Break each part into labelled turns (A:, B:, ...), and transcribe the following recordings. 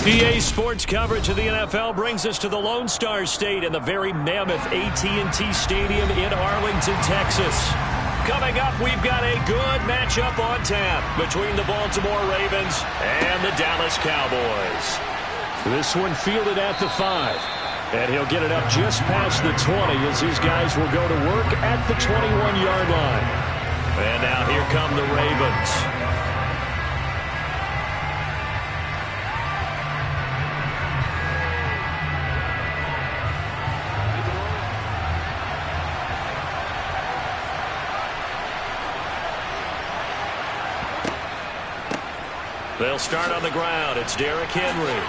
A: EA Sports coverage of the NFL brings us to the Lone Star State in the very mammoth AT&T Stadium in Arlington, Texas. Coming up, we've got a good matchup on tap between the Baltimore Ravens and the Dallas Cowboys. This one fielded at the 5. And he'll get it up just past the 20 as his guys will go to work at the 21-yard line. And now here come the Ravens. They'll start on the ground. It's Derrick Henry.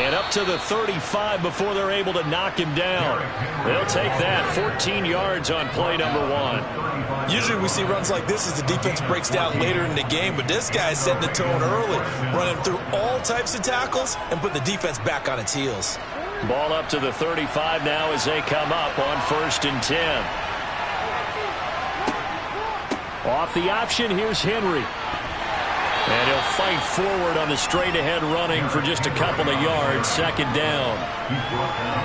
A: And up to the 35 before they're able to knock him down. They'll take that. 14 yards on play number 1.
B: Usually we see runs like this as the defense breaks down later in the game, but this guy is setting the tone early, running through all types of tackles and put the defense back on its heels.
A: Ball up to the 35 now as they come up on 1st and 10. Off the option, here's Henry. And he'll fight forward on the straight-ahead running for just a couple of yards. 2nd down.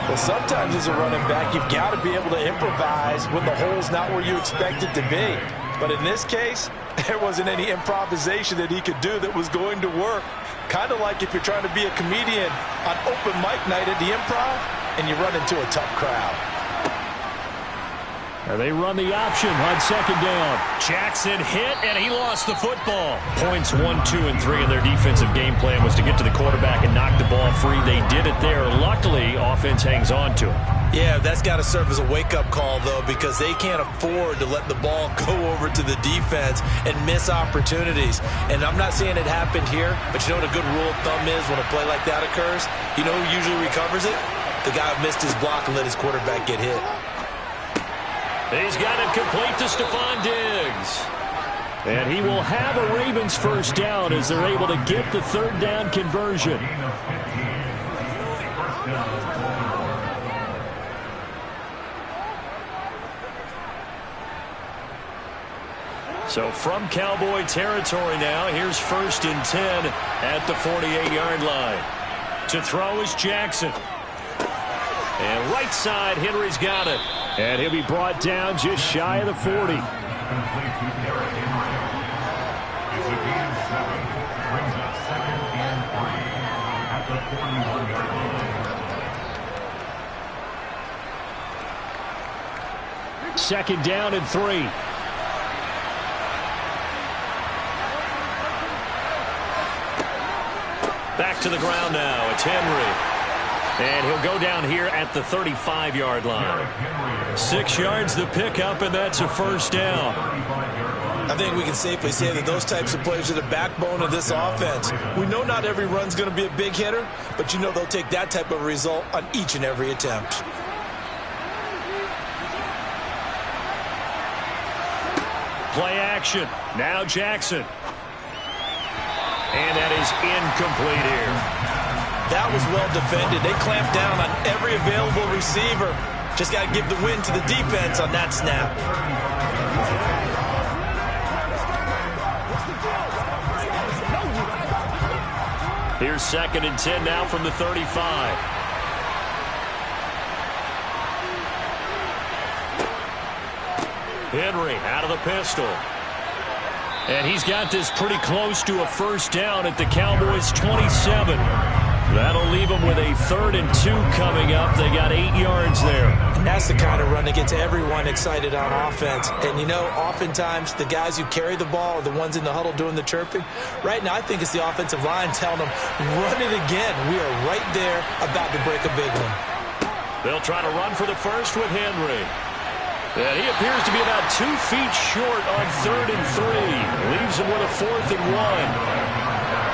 B: Well, sometimes as a running back, you've got to be able to improvise when the hole's not where you expect it to be. But in this case, there wasn't any improvisation that he could do that was going to work. Kind of like if you're trying to be a comedian on open mic night at the Improv and you run into a tough crowd.
A: They run the option on 2nd down. Jackson hit, and he lost the football. Points 1, 2, and 3 in their defensive game plan was to get to the quarterback and knock the ball free. They did it there. Luckily, offense hangs on to it.
B: Yeah, that's got to serve as a wake-up call, though, because they can't afford to let the ball go over to the defense and miss opportunities. And I'm not saying it happened here, but you know what a good rule of thumb is when a play like that occurs? You know who usually recovers it? The guy who missed his block and let his quarterback get hit.
A: He's got it complete to Stephon Diggs. And he will have a Ravens 1st down as they're able to get the 3rd down conversion. So from Cowboy territory now, here's 1st and 10 at the 48-yard line. To throw is Jackson. And right side, Henry's got it. And he'll be brought down just shy of the 40. Second down and 3. Back to the ground now. It's Henry. And he'll go down here at the 35-yard line. 6 yards the pickup, and that's a 1st down.
B: I think we can safely say that those types of players are the backbone of this offense. We know not every run's going to be a big hitter, but you know they'll take that type of result on each and every attempt.
A: Play action. Now Jackson. And that is incomplete here.
B: That was well defended. They clamped down on every available receiver. Just got to give the win to the defense on that snap.
A: Here's 2nd and 10 now from the 35. Henry out of the pistol. And he's got this pretty close to a 1st down at the Cowboys' 27. That'll leave them with a 3rd and 2 coming up. They got 8 yards there.
B: And that's the kind of run that gets everyone excited on offense. And, you know, oftentimes the guys who carry the ball are the ones in the huddle doing the chirping. Right now, I think it's the offensive line telling them, run it again. We are right there about to break a big one.
A: They'll try to run for the 1st with Henry. And he appears to be about 2 feet short on 3rd and 3. Leaves him with a 4th and 1.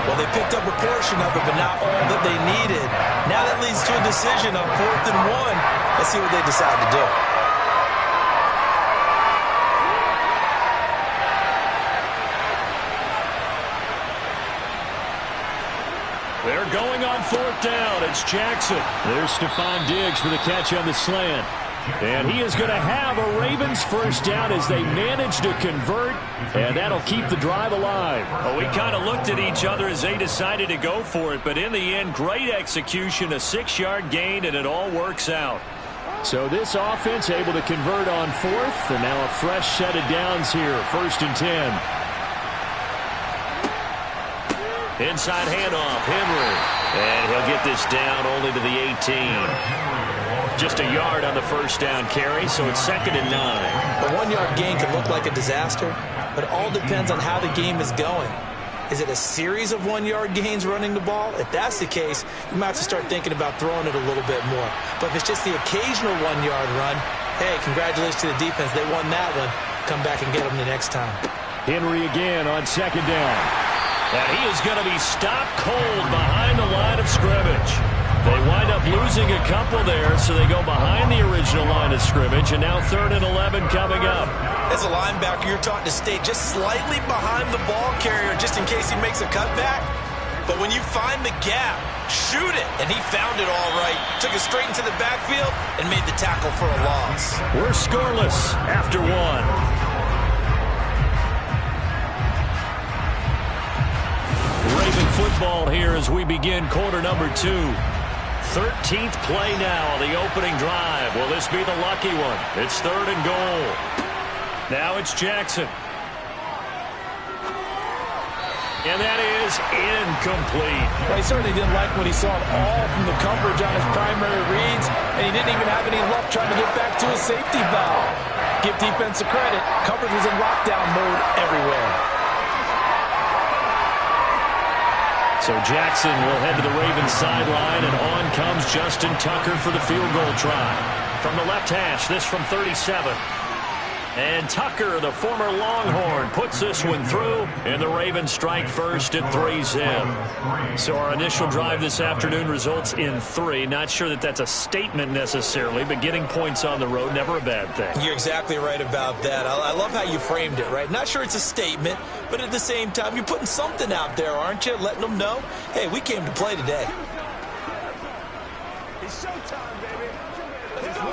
B: Well, they picked up a portion of it, but not all that they needed. Now that leads to a decision on 4th and 1. Let's see what they decide to do.
A: They're going on 4th down. It's Jackson. There's Stephon Diggs for the catch on the slant. And he is going to have a Ravens first down as they manage to convert, and that'll keep the drive alive. Well, we kind of looked at each other as they decided to go for it, but in the end, great execution, a 6-yard gain, and it all works out. So this offense able to convert on fourth, and now a fresh set of downs here, 1st and 10. Inside handoff, Henry. And he'll get this down only to the 18. Just a yard on the first down carry, so it's 2nd and 9.
B: The 1-yard gain can look like a disaster, but it all depends on how the game is going. Is it a series of 1-yard gains running the ball? If that's the case, you might have to start thinking about throwing it a little bit more. But if it's just the occasional 1-yard run, hey, congratulations to the defense. They won that one. Come back and get them the next time.
A: Henry again on 2nd down. And he is going to be stopped cold behind the line of scrimmage. They wind up losing a couple there, so they go behind the original line of scrimmage, and now 3rd and 11 coming up.
B: As a linebacker, you're taught to stay just slightly behind the ball carrier just in case he makes a cutback. But when you find the gap, shoot it. And he found it all right. Took it straight into the backfield and made the tackle for a loss.
A: We're scoreless after 1. Raven football here as we begin quarter number 2. 13th play now on the opening drive. Will this be the lucky one? It's 3rd and goal. Now it's Jackson. And that is incomplete.
B: Well, he certainly didn't like what he saw at all from the coverage on his primary reads, and he didn't even have any luck trying to get back to his safety valve. Give defense a credit. Coverage was in lockdown mode everywhere.
A: So Jackson will head to the Ravens sideline, and on comes Justin Tucker for the field goal try. From the left hash, this from 37. And Tucker, the former Longhorn, puts this one through, and the Ravens strike first at 3-zip. So our initial drive this afternoon results in 3. Not sure that that's a statement necessarily, but getting points on the road, never a bad thing.
B: You're exactly right about that. I love how you framed it, right? Not sure it's a statement, but at the same time, you're putting something out there, aren't you? Letting them know, hey, we came to play today. It's showtime, baby. Let's go.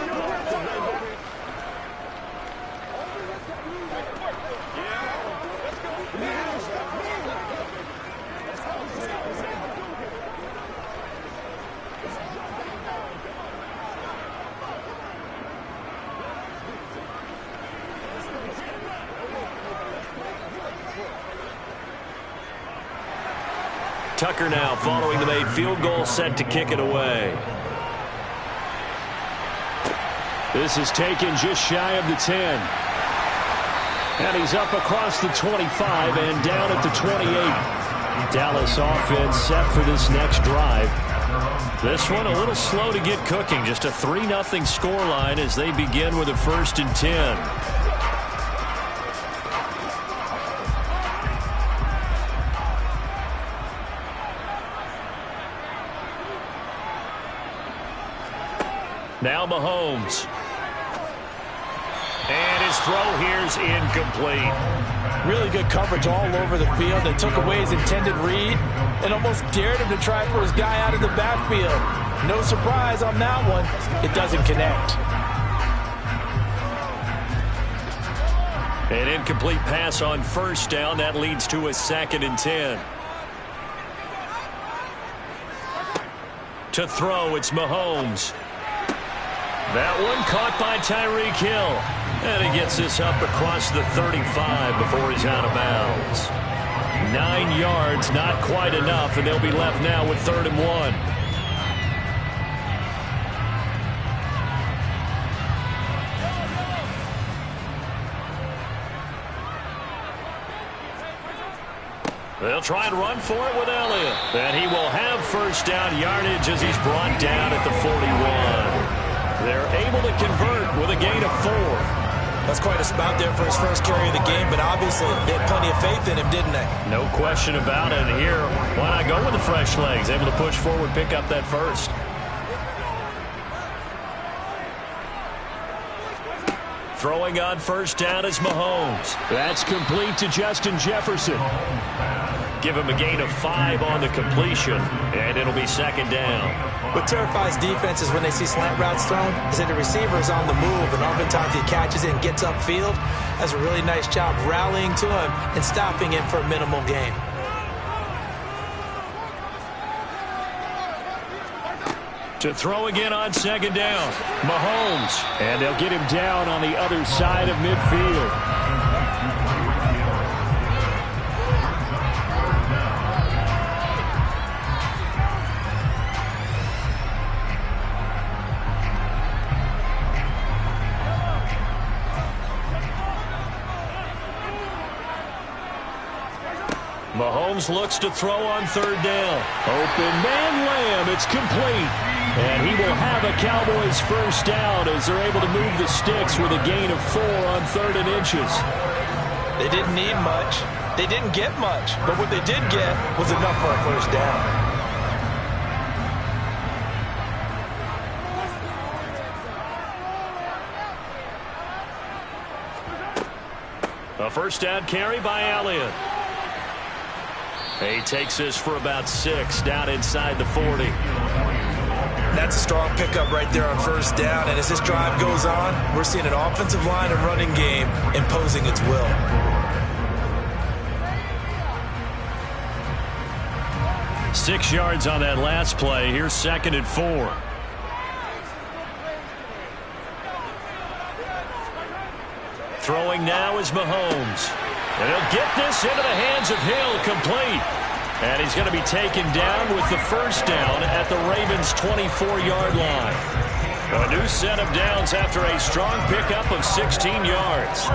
A: Tucker now following the made field goal, set to kick it away. This is taken just shy of the 10. And he's up across the 25 and down at the 28. Dallas offense set for this next drive. This one a little slow to get cooking. Just a 3-0 scoreline as they begin with a 1st and 10. Now Mahomes. And his throw here's incomplete.
B: Really good coverage all over the field. They took away his intended read and almost dared him to try for his guy out of the backfield. No surprise on that one. It doesn't connect.
A: An incomplete pass on 1st down. That leads to a 2nd and 10. To throw, it's Mahomes. That one caught by Tyreek Hill. And he gets this up across the 35 before he's out of bounds. 9 yards, not quite enough, and they'll be left now with 3rd and 1. They'll try and run for it with Elliott. And he will have 1st down yardage as he's brought down at the 41. They're able to convert with a gain of 4.
B: That's quite a spot there for his first carry of the game, but obviously they had plenty of faith in him, didn't they?
A: No question about it. And here, why not go with the fresh legs? Able to push forward, pick up that 1st. Throwing on 1st down is Mahomes. That's complete to Justin Jefferson. Give him a gain of 5 on the completion, and it'll be second down.
C: What terrifies defenses when they see slant routes thrown is that the receiver is on the move, and oftentimes he catches it and gets upfield. Does a really nice job rallying to him and stopping him for a minimal gain.
A: To throw again on second down, Mahomes. And they'll get him down on the other side of midfield. Mahomes looks to throw on third down. Open man, Lamb. It's complete. And he will have a Cowboys first down as they're able to move the sticks with a gain of 4 on 3rd and inches.
B: They didn't need much. They didn't get much. But what they did get was enough for a first down.
A: A first down carry by Elliott. He takes this for about 6 down inside the 40.
C: That's a strong pickup right there on first down. And as this drive goes on, we're seeing an offensive line and running game imposing its will.
A: Six yards on that last play. Here's 2nd and 4. Throwing now is Mahomes. And he'll get this into the hands of Hill, complete. And he's going to be taken down with the first down at the Ravens' 24-yard line. A new set of downs after a strong pickup of 16 yards.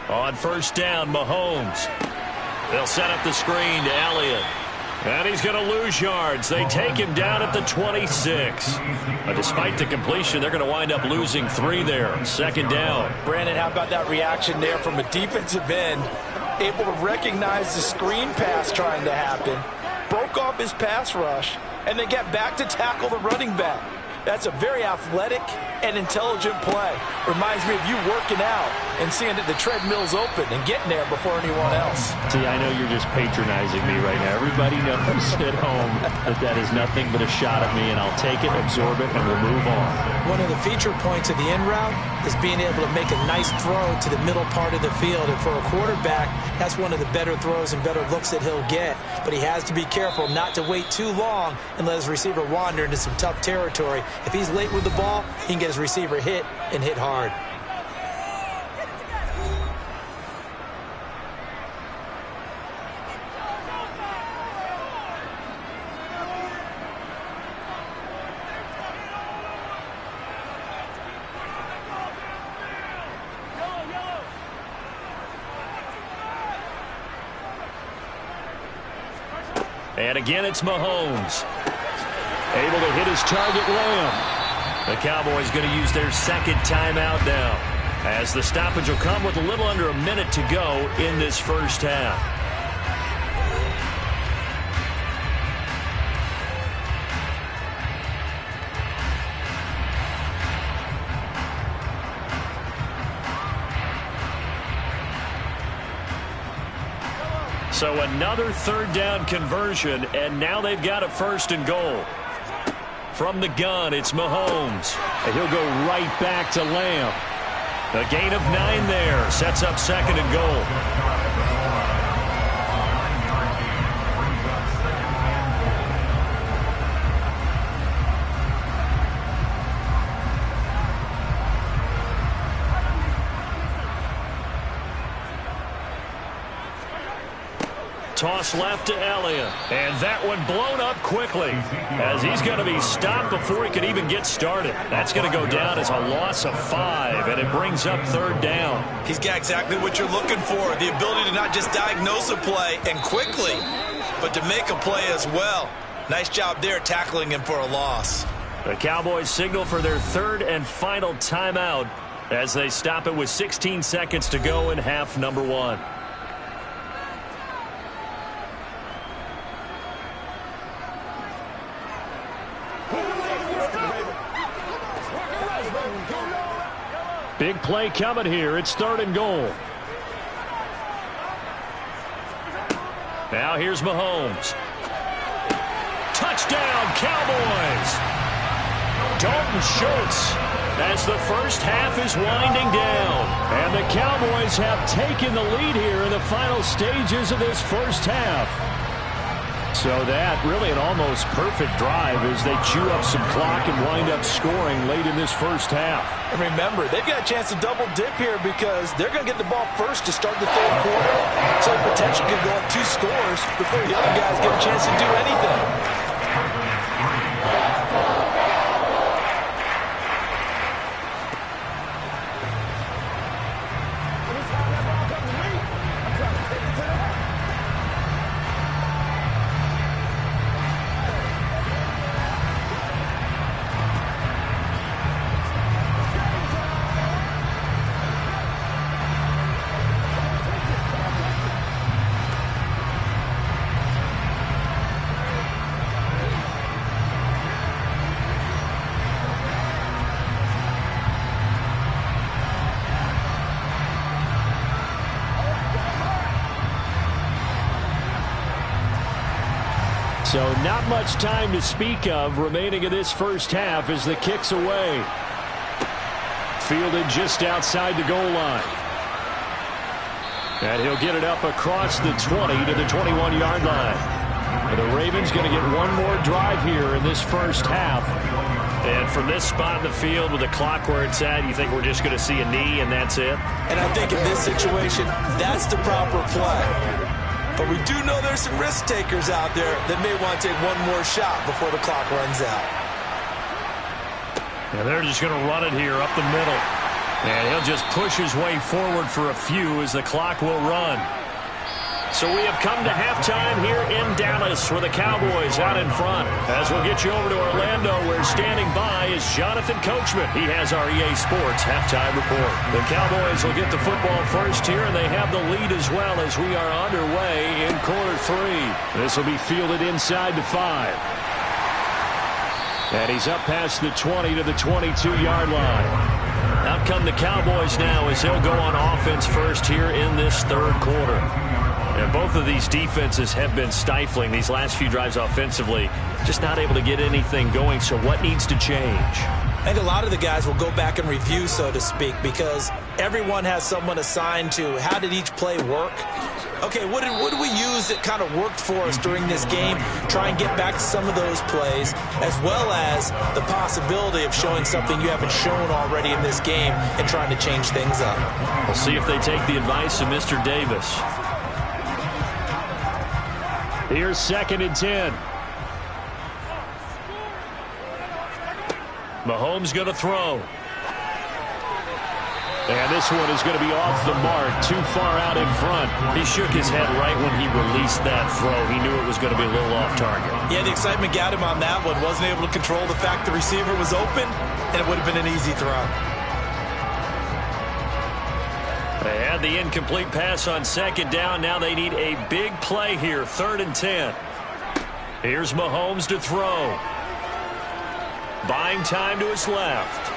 A: On first down, Mahomes. They'll set up the screen to Elliott. And he's going to lose yards. They take him down at the 26. But despite the completion, they're going to wind up losing 3 there. Second down.
B: Brandon, how about that reaction there from a defensive end? Able to recognize the screen pass trying to happen. Broke off his pass rush. And then get back to tackle the running back. That's a very athletic and intelligent play. Reminds me of you working out and seeing that the treadmill's open and getting there before anyone else.
A: See, I know you're just patronizing me right now. Everybody knows at home that is nothing but a shot at me, and I'll take it, absorb it, and we'll move on.
C: One of the feature points of the in route is being able to make a nice throw to the middle part of the field. And for a quarterback, that's one of the better throws and better looks that he'll get. But he has to be careful not to wait too long and let his receiver wander into some tough territory. If he's late with the ball, he can get his receiver hit and hit hard.
A: And again, it's Mahomes. Able to hit his target, Lamb. The Cowboys going to use their second timeout now, as the stoppage will come with a little under a minute to go in this first half. So another third down conversion, and now they've got a 1st and goal. From the gun, it's Mahomes. And he'll go right back to Lamb. A gain of 9 there. Sets up 2nd and goal. Toss left to Elliott. And that one blown up quickly as he's going to be stopped before he can even get started. That's going to go down as a loss of 5, and it brings up 3rd down.
C: He's got exactly what you're looking for, the ability to not just diagnose a play and quickly
B: but to make a play as well. Nice job there tackling him for a loss.
A: The Cowboys signal for their third and final timeout as they stop it with 16 seconds to go in half number 1. Big play coming here. It's 3rd and goal. Now here's Mahomes. Touchdown, Cowboys! Dalton Schultz as the first half is winding down. And the Cowboys have taken the lead here in the final stages of this first half. So that really an almost perfect drive as they chew up some clock and wind up scoring late in this first half.
B: And remember, they've got a chance to double dip here because they're going to get the ball first to start the 3rd quarter. So the potential could go up 2 scores before the other guys get a chance to do anything.
A: So not much time to speak of remaining in this first half as the kick's away. Fielded just outside the goal line. And he'll get it up across the 20 to the 21-yard line. And the Ravens going to get one more drive here in this first half. And from this spot in the field with the clock where it's at, you think we're just going to see a knee and that's it?
B: And I think in this situation, that's the proper play. But we do know there's some risk takers out there that may want to take one more shot before the clock runs out.
A: And they're just going to run it here up the middle. And he'll just push his way forward for a few as the clock will run. So we have come to halftime here in Dallas with the Cowboys out in front. As we'll get you over to Orlando, where standing by is Jonathan Coachman. He has our EA Sports halftime report. The Cowboys will get the football first here, and they have the lead as well as we are underway in quarter 3. This will be fielded inside the 5. And he's up past the 20 to the 22-yard line. Out come the Cowboys now as they'll go on offense first here in this 3rd quarter. And both of these defenses have been stifling these last few drives offensively. Just not able to get anything going. So what needs to change?
C: I think a lot of the guys will go back and review, so to speak, because everyone has someone assigned to how did each play work. Okay, what did we use that kind of worked for us during this game? Try and get back to some of those plays, as well as the possibility of showing something you haven't shown already in this game and trying to change things up.
A: We'll see if they take the advice of Mr. Davis. Here's 2nd and 10. Mahomes going to throw. And this one is going to be off the mark, too far out in front. He shook his head right when he released that throw. He knew it was going to be a little off target.
B: Yeah, the excitement got him on that one. Wasn't able to control the fact the receiver was open, and it would have been an easy throw.
A: They had the incomplete pass on 2nd down. Now they need a big play here, 3rd and 10. Here's Mahomes to throw. Buying time to his left.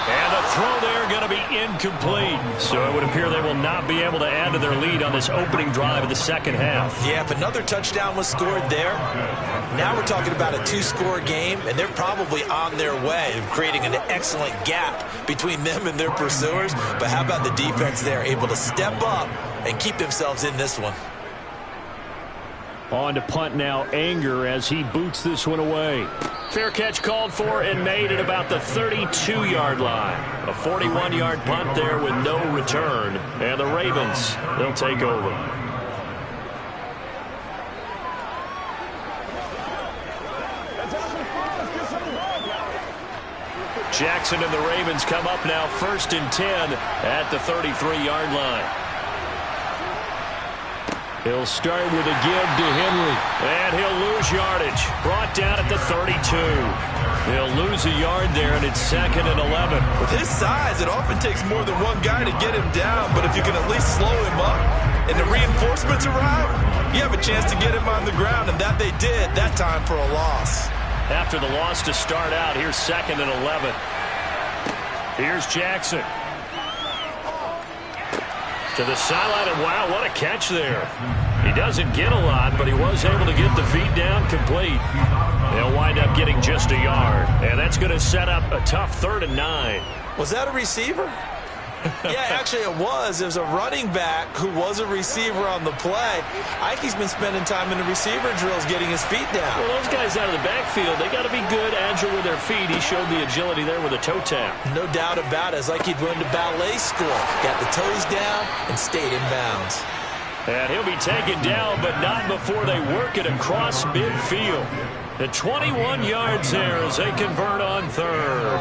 A: And the throw there going to be incomplete. So it would appear they will not be able to add to their lead on this opening drive of the second half.
C: Yeah, if another touchdown was scored there, now we're talking about a 2-score game, and they're probably on their way of creating an excellent gap between them and their pursuers. But how about the defense there, able to step up and keep themselves in this one?
A: On to punt now, Anger, as he boots this one away. Fair catch called for and made at about the 32-yard line. A 41-yard punt there with no return. And the Ravens, they'll take over. Jackson and the Ravens come up now 1st and 10 at the 33-yard line. He'll start with a give to Henry. And he'll lose yardage. Brought down at the 32. He'll lose a yard there, and it's 2nd and 11.
B: With his size, it often takes more than one guy to get him down, but if you can at least slow him up and the reinforcements arrive, you have a chance to get him on the ground, and that they did that time for a loss.
A: After the loss to start out, here's 2nd and 11. Here's Jackson. To the sideline, and wow, what a catch there. He doesn't get a lot, but he was able to get the feet down complete. They'll wind up getting just a yard, and that's going to set up a tough 3rd and 9.
C: Was that a receiver? Yeah, actually it was. It was a running back who was a receiver on the play. I think he's been spending time in the receiver drills getting his feet down.
A: Well, those guys out of the backfield, they got to be good, agile with their feet. He showed the agility there with a toe tap.
C: No doubt about it. It's like he'd went to ballet school. Got the toes down and stayed in bounds.
A: And he'll be taken down, but not before they work it across midfield. The 21 yards there as they convert on 3rd.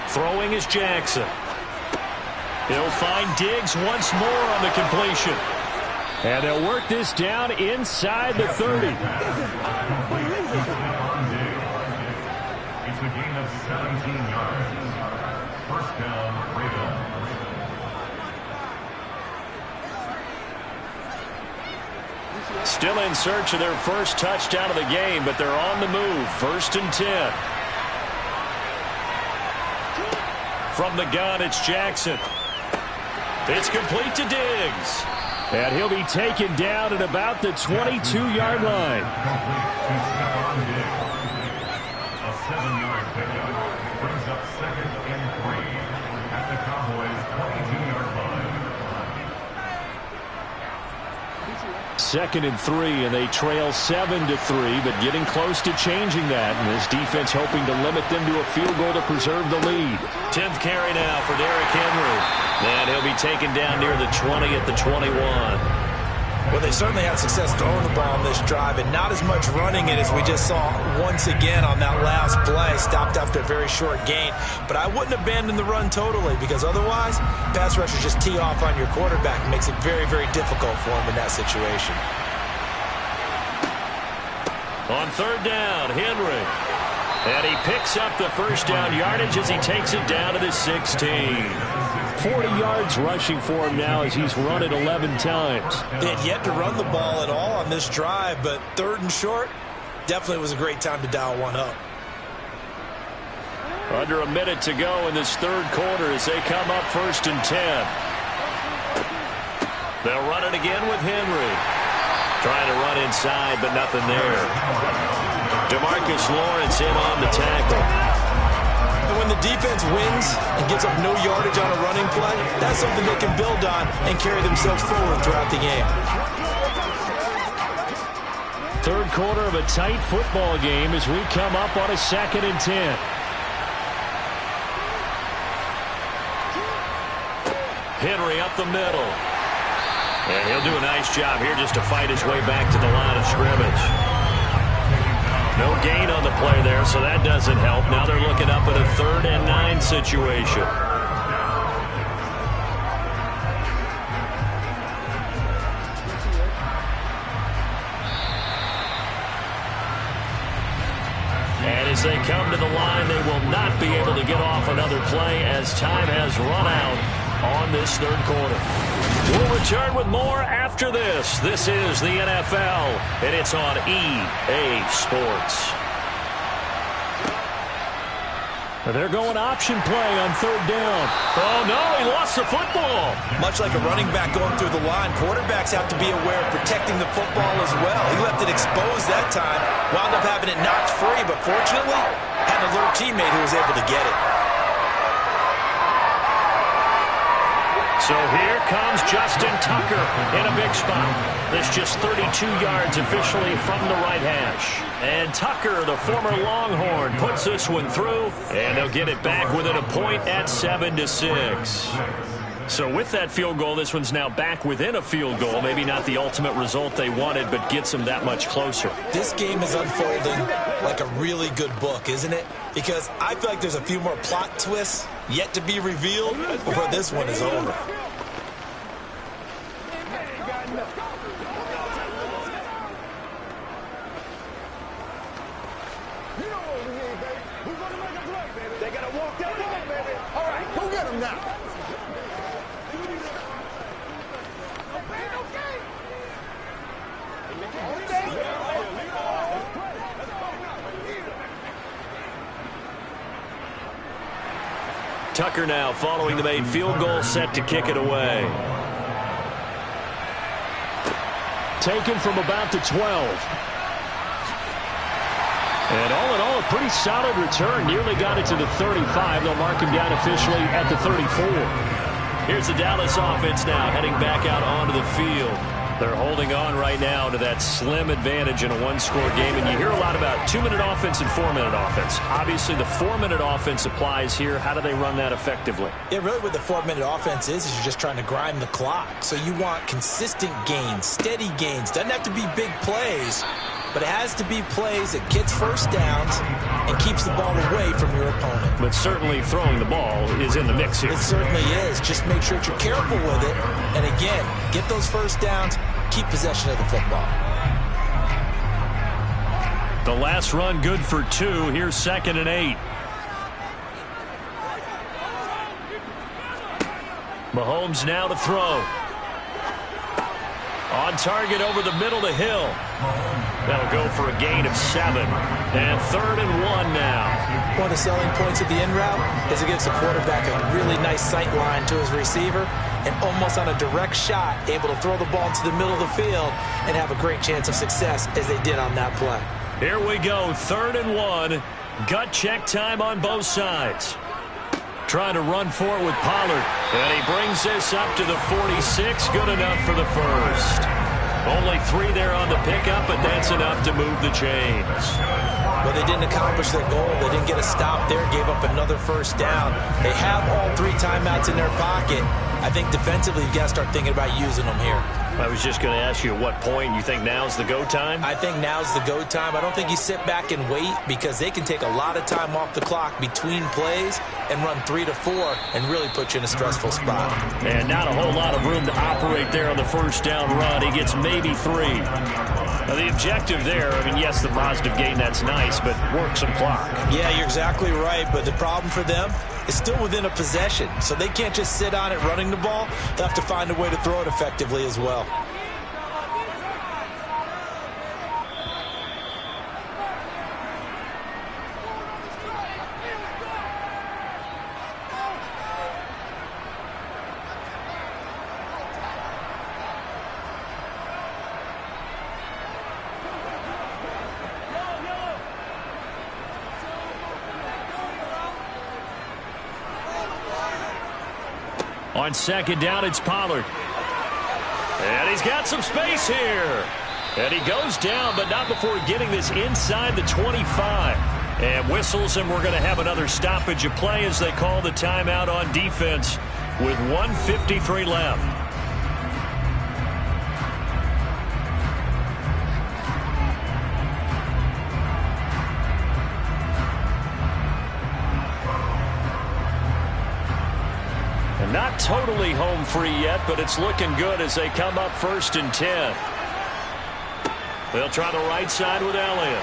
A: Throwing is Jackson. He'll find Diggs once more on the completion. And they'll work this down inside the 30.
D: It's a gain of 17 yards. 1st down, Ravens.
A: Still in search of their first touchdown of the game, but they're on the move. 1st and 10. From the gun, it's Jackson. It's complete to Diggs. And he'll be taken down at about the 22-yard line.
D: A 7-yard pickup brings up 2nd and 3 at the Cowboys' 22-yard line.
A: 2nd and 3, and they trail 7-3, but getting close to changing that. And this defense hoping to limit them to a field goal to preserve the lead. 10th carry now for Derrick Henry. And he'll be taken down near the 20 at the 21.
C: Well, they certainly had success throwing the ball on this drive, and not as much running it as we just saw once again on that last play. Stopped after a very short gain. But I wouldn't abandon the run totally, because otherwise, pass rushers just tee off on your quarterback. It makes it very, very difficult for him in that situation.
A: On 3rd down, Henry. And he picks up the first down yardage as he takes it down to the 16. 40 yards rushing for him now as he's run it 11 times.
C: They had yet to run the ball at all on this drive, but 3rd and short definitely was a great time to dial one up.
A: Under a minute to go in this 3rd quarter as they come up 1st and 10. They'll run it again with Henry. Trying to run inside, but nothing there. DeMarcus Lawrence in on the tackle.
C: And when the defense wins and gives up no yardage on a running play, that's something they can build on and carry themselves forward throughout the game.
A: 3rd quarter of a tight football game as we come up on a 2nd and 10. Henry up the middle. And he'll do a nice job here just to fight his way back to the line of scrimmage. No gain on the play there, so that doesn't help. Now they're looking up at a 3rd and 9 situation. And as they come to the line, they will not be able to get off another play as time has run out on this 3rd quarter. We'll return with more after this. This is the NFL, and it's on EA Sports. They're going option play on 3rd down. Oh, no, he lost the football.
C: Much like a running back going through the line, quarterbacks have to be aware of protecting the football as well. He left it exposed that time, wound up having it knocked free, but fortunately, had an alert teammate who was able to get it.
A: So here comes Justin Tucker in a big spot. That's just 32 yards officially from the right hash. And Tucker, the former Longhorn, puts this one through, and they'll get it back within a point at 7-6. So with that field goal, this one's now back within a field goal. Maybe not the ultimate result they wanted, but gets them that much closer.
C: This game is unfolding like a really good book, isn't it? Because I feel like there's a few more plot twists yet to be revealed before this one is over.
E: They gotta walk that ball, baby. All right, go get him now.
A: Tucker now following the made field goal, set to kick it away. Taken from about the 12. And all in all, a pretty solid return. Nearly got it to the 35. They'll mark him down officially at the 34. Here's the Dallas offense now heading back out onto the field. They're holding on right now to that slim advantage in a one-score game. And you hear a lot about 2-minute offense and 4-minute offense. Obviously, the 4-minute offense applies here. How do they run that effectively?
C: Yeah, really what the 4-minute offense is you're just trying to grind the clock. So you want consistent gains, steady gains. Doesn't have to be big plays, but it has to be plays that gets first downs and keeps the ball away from your opponent.
A: But certainly throwing the ball is in the mix here.
C: It certainly is. Just make sure that you're careful with it. And again, get those first downs, keep possession of the football.
A: The last run good for 2. Here's 2nd and 8. Mahomes now to throw. On target over the middle to Hill. That'll go for a gain of 7. And 3rd and 1 now.
C: One of the selling points of the in route is it gives the quarterback a really nice sight line to his receiver and almost on a direct shot able to throw the ball into the middle of the field and have a great chance of success as they did on that play.
A: Here we go, 3rd and 1. Gut check time on both sides. Trying to run for it with Pollard. And he brings this up to the 46. Good enough for the first. Only 3 there on the pickup, but that's enough to move the chains.
C: Well, they didn't accomplish their goal. They didn't get a stop there, gave up another first down. They have all 3 timeouts in their pocket. I think defensively you've got to start thinking about using them here.
A: I was just going to ask you at what point you think now's the go time?
C: I think now's the go time. I don't think you sit back and wait because they can take a lot of time off the clock between plays and run 3 to 4 and really put you in a stressful spot.
A: And not a whole lot of room to operate there on the first down run. He gets maybe 3. Now the objective there, I mean, yes, the positive gain, that's nice, but work some clock.
C: Yeah, you're exactly right, but the problem for them is still within a possession, so they can't just sit on it running the ball. They'll have to find a way to throw it effectively as well.
A: On 2nd down, it's Pollard. And he's got some space here. And he goes down, but not before getting this inside the 25. And whistles, and we're going to have another stoppage of play as they call the timeout on defense with 1:53 left. Not totally home free yet, but it's looking good as they come up 1st and 10. They'll try the right side with Elliott.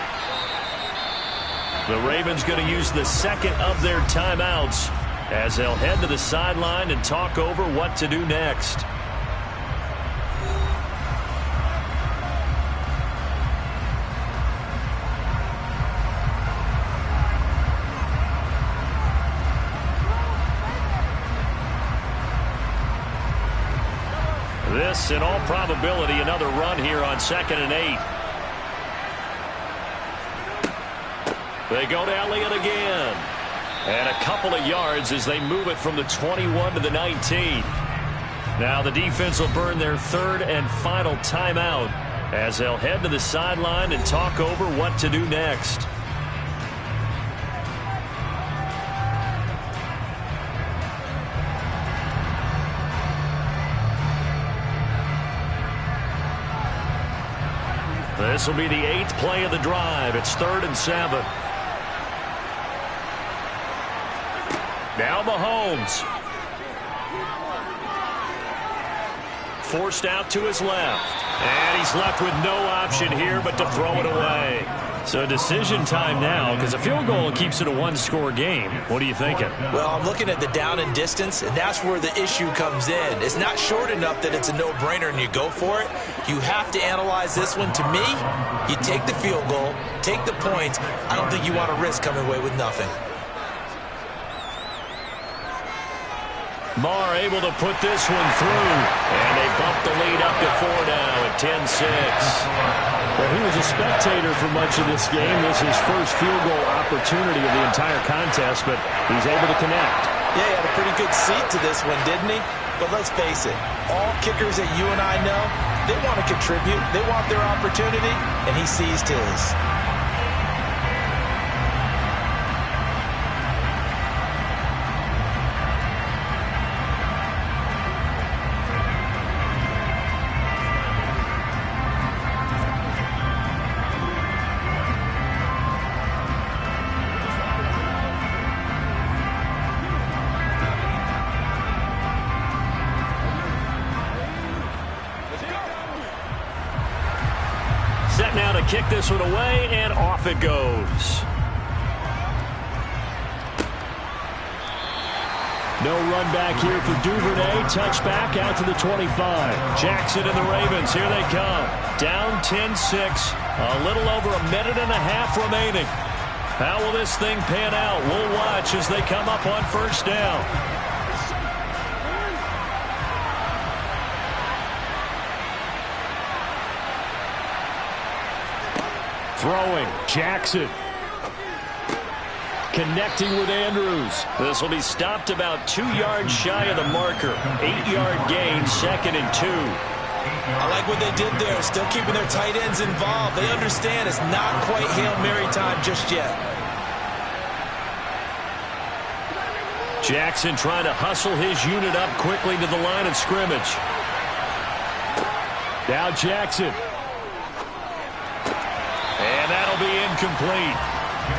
A: The Ravens going to use the 2nd of their timeouts as they'll head to the sideline and talk over what to do next. This, in all probability, another run here on 2nd and 8. They go to Elliott again. And a couple of yards as they move it from the 21 to the 19. Now the defense will burn their 3rd and final timeout as they'll head to the sideline and talk over what to do next. This will be the 8th play of the drive. It's 3rd and 7. Now Mahomes. Forced out to his left. And he's left with no option here but to throw it away. So decision time now, because a field goal keeps it a one-score game. What are you thinking?
C: Well, I'm looking at the down and distance, and that's where the issue comes in. It's not short enough that it's a no-brainer and you go for it. You have to analyze this one. To me, you take the field goal, take the points. I don't think you want to risk coming away with nothing.
A: Marr able to put this one through, and they bump the lead up to 4 now at 10-6.
F: Well, he was a spectator for much of this game. This is his first field goal opportunity of the entire contest, but he's able to connect.
C: Yeah, he had a pretty good seat to this one, didn't he? But let's face it, all kickers that you and I know, they want to contribute. They want their opportunity, and he seized his.
A: Set now to kick this one away, and off it goes.
F: No run back here for Duvernay. Touchback out to the 25.
A: Jackson and the Ravens, here they come. Down 10-6, a little over a minute and a half remaining. How will this thing pan out? We'll watch as they come up on first down.
F: Throwing, Jackson. Connecting with Andrews.
A: This will be stopped about 2 yards shy of the marker. 8-yard gain, 2nd and 2.
C: I like what they did there, still keeping their tight ends involved. They understand it's not quite Hail Mary time just yet.
A: Jackson trying to hustle his unit up quickly to the line of scrimmage.
F: Now Jackson.
A: And that'll be incomplete.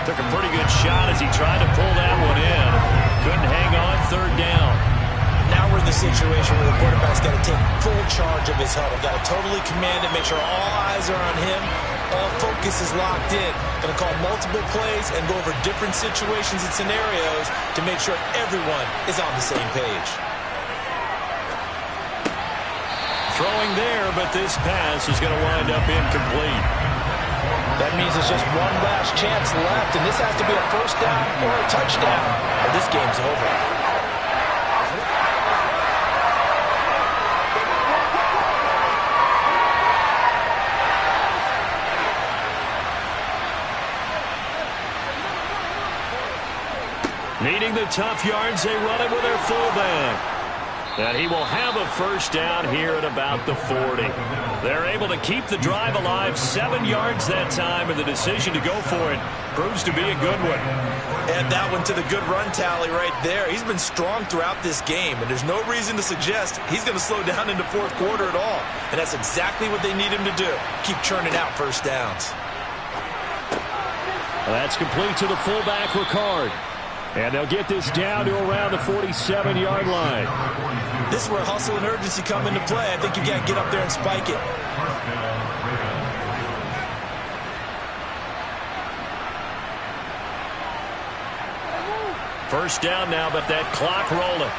A: Took a pretty good shot as he tried to pull that one in. Couldn't hang on, 3rd down.
C: Now we're in the situation where the quarterback's got to take full charge of his huddle. Got to totally command it, make sure all eyes are on him. All focus is locked in. Going to call multiple plays and go over different situations and scenarios to make sure everyone is on the same page.
A: Throwing there, but this pass is going to wind up incomplete.
C: That means there's just one last chance left, and this has to be a first down or a touchdown, or this game's over.
A: Needing the tough yards, they run it with their fullback. And he will have a first down here at about the 40. They're able to keep the drive alive, 7 yards that time, and the decision to go for it proves to be a good one.
C: Add that one to the good run tally right there. He's been strong throughout this game, and there's no reason to suggest he's going to slow down into 4th quarter at all. And that's exactly what they need him to do. Keep churning out first downs.
F: That's complete to the fullback, Ricard. And they'll get this down to around the 47-yard line.
C: This is where hustle and urgency come into play. I think you got to get up there and spike it.
A: First down now, but that clock rolling.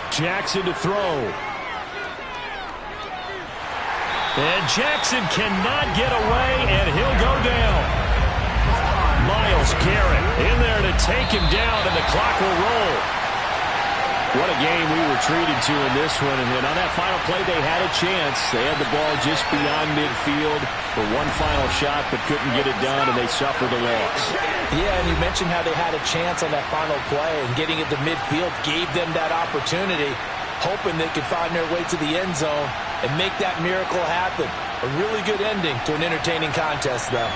F: Jackson to throw.
A: And Jackson cannot get away, and he'll go down. Myles Garrett in there to take him down, and the clock will roll.
F: What a game we were treated to in this one. And then on that final play, they had a chance. They had the ball just beyond midfield for one final shot, but couldn't get it done, and they suffered a loss.
C: Yeah, and you mentioned how they had a chance on that final play, and getting it to midfield gave them that opportunity, hoping they could find their way to the end zone and make that miracle happen. A really good ending to an entertaining contest, though.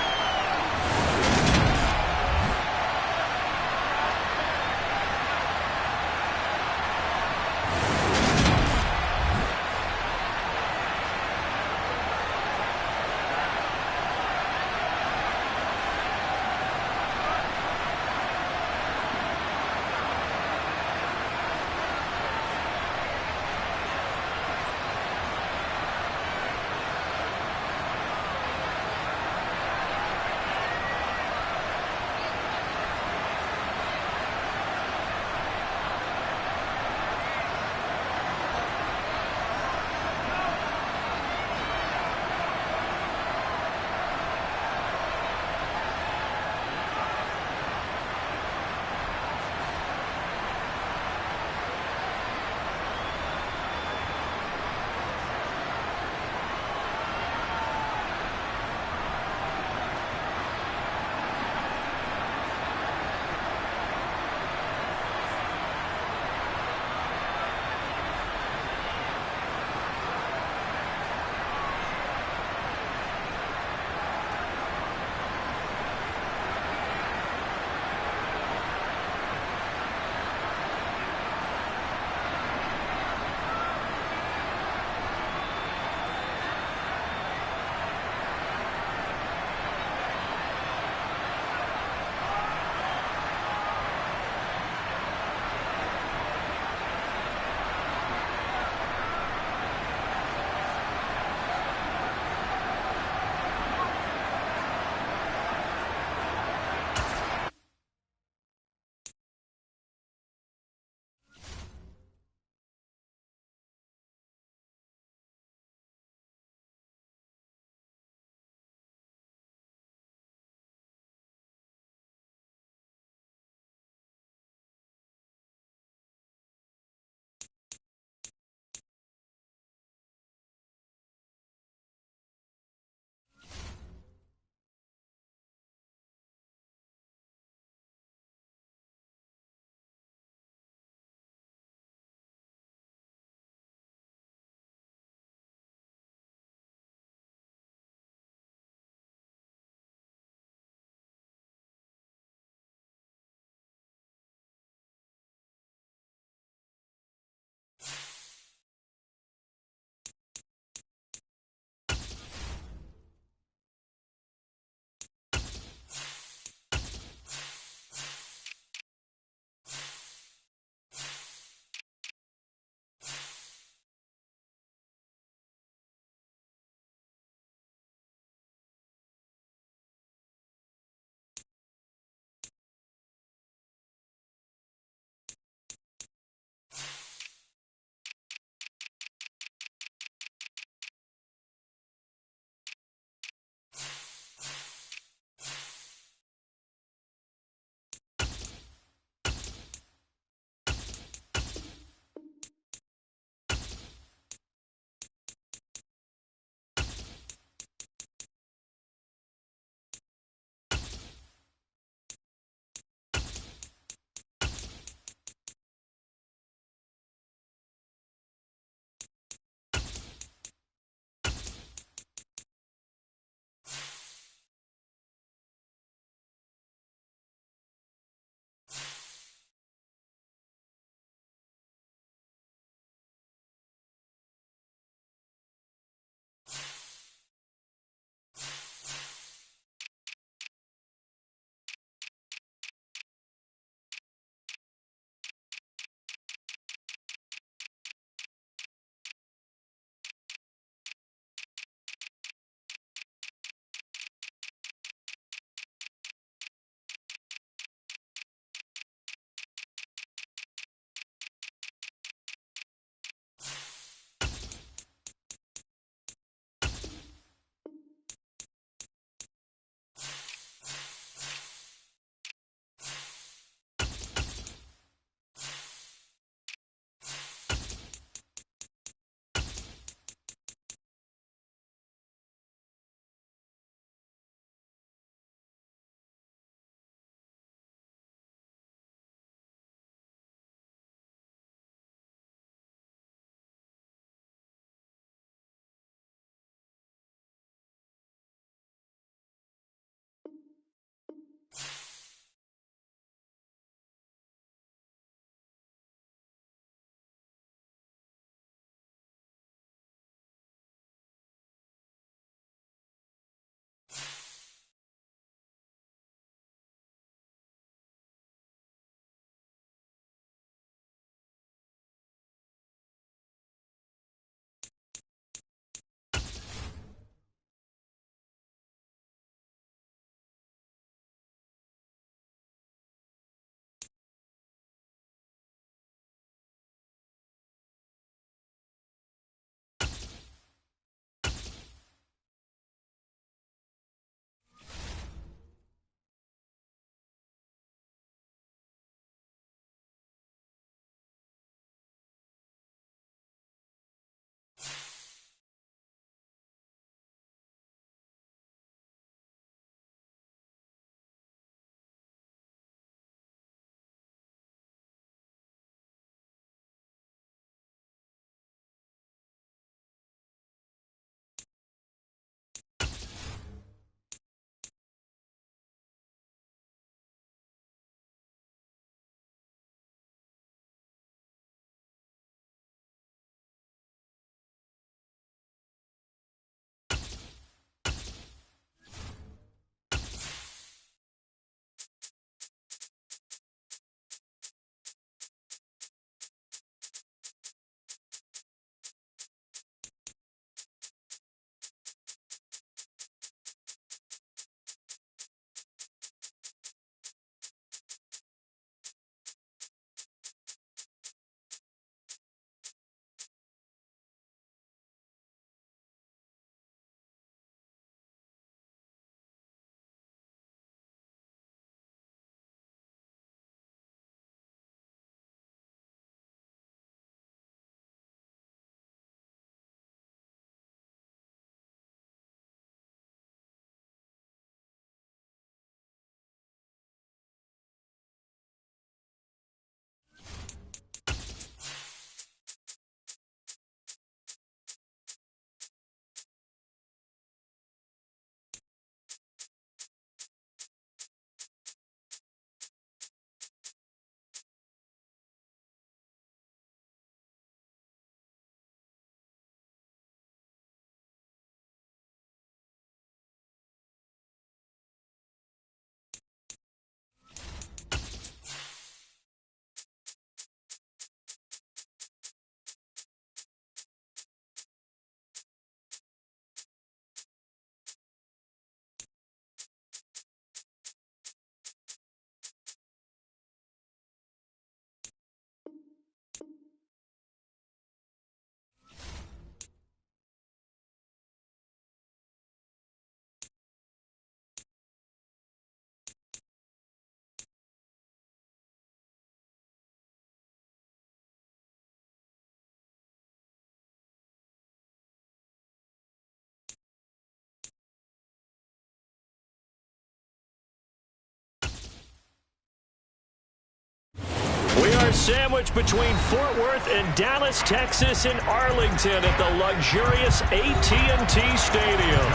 A: are sandwiched between Fort Worth and Dallas, Texas in Arlington at the luxurious AT&T Stadium.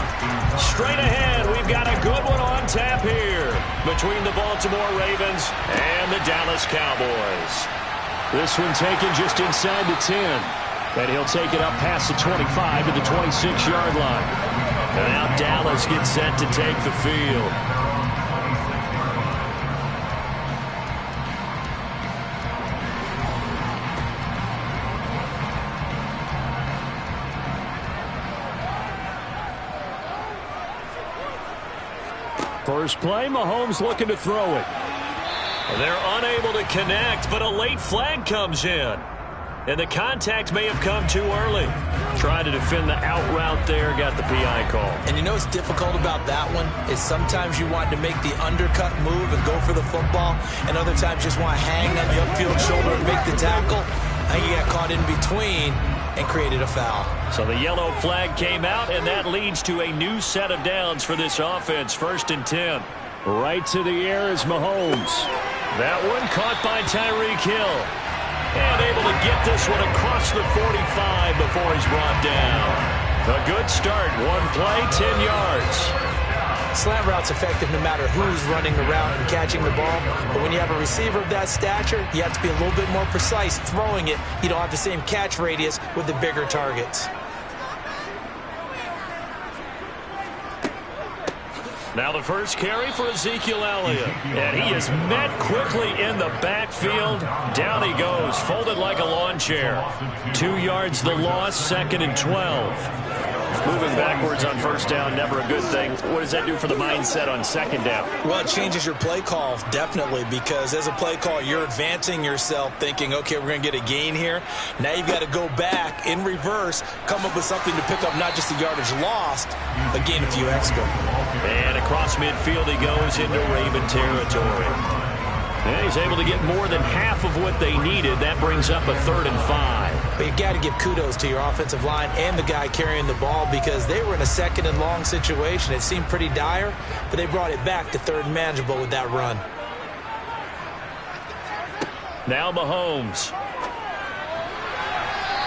A: Straight ahead, we've got a good one on tap here between the Baltimore Ravens and the Dallas Cowboys.
F: This one taken just inside the 10. And he'll take it up past the 25 to the 26-yard line.
A: And now Dallas gets set to take the field.
F: First play, Mahomes looking to throw it.
A: They're unable to connect, but a late flag comes in. And the contact may have come too early. Trying to defend the out route there, got the PI call.
C: And you know what's difficult about that one is sometimes you want to make the undercut move and go for the football, and other times you just want to hang on the upfield shoulder and make the tackle. And you got caught in between and created a foul.
A: So the yellow flag came out, and that leads to a new set of downs for this offense. 1st and 10.
F: Right to the air is Mahomes.
A: That one caught by Tyreek Hill. And able to get this one across the 45 before he's brought down. A good start. One play, 10 yards.
C: Slant route's effective no matter who's running the route and catching the ball. But when you have a receiver of that stature, you have to be a little bit more precise throwing it. You don't have the same catch radius with the bigger targets.
A: Now the first carry for Ezekiel Elliott. And he is met quickly in the backfield. Down he goes, folded like a lawn chair. 2 yards the loss, 2nd and 12.
F: Moving backwards on first down, never a good thing. What does that do for the mindset on 2nd down?
C: Well, it changes your play call, definitely, because as a play call, you're advancing yourself thinking, okay, we're going to get a gain here. Now you've got to go back in reverse, come up with something to pick up not just the yardage lost, but gain a few extra.
A: And across midfield he goes into Raven territory. And he's able to get more than half of what they needed. That brings up a 3rd and 5.
C: But you got to give kudos to your offensive line and the guy carrying the ball because they were in a 2nd and long situation. It seemed pretty dire, but they brought it back to 3rd and manageable with that run.
A: Now Mahomes.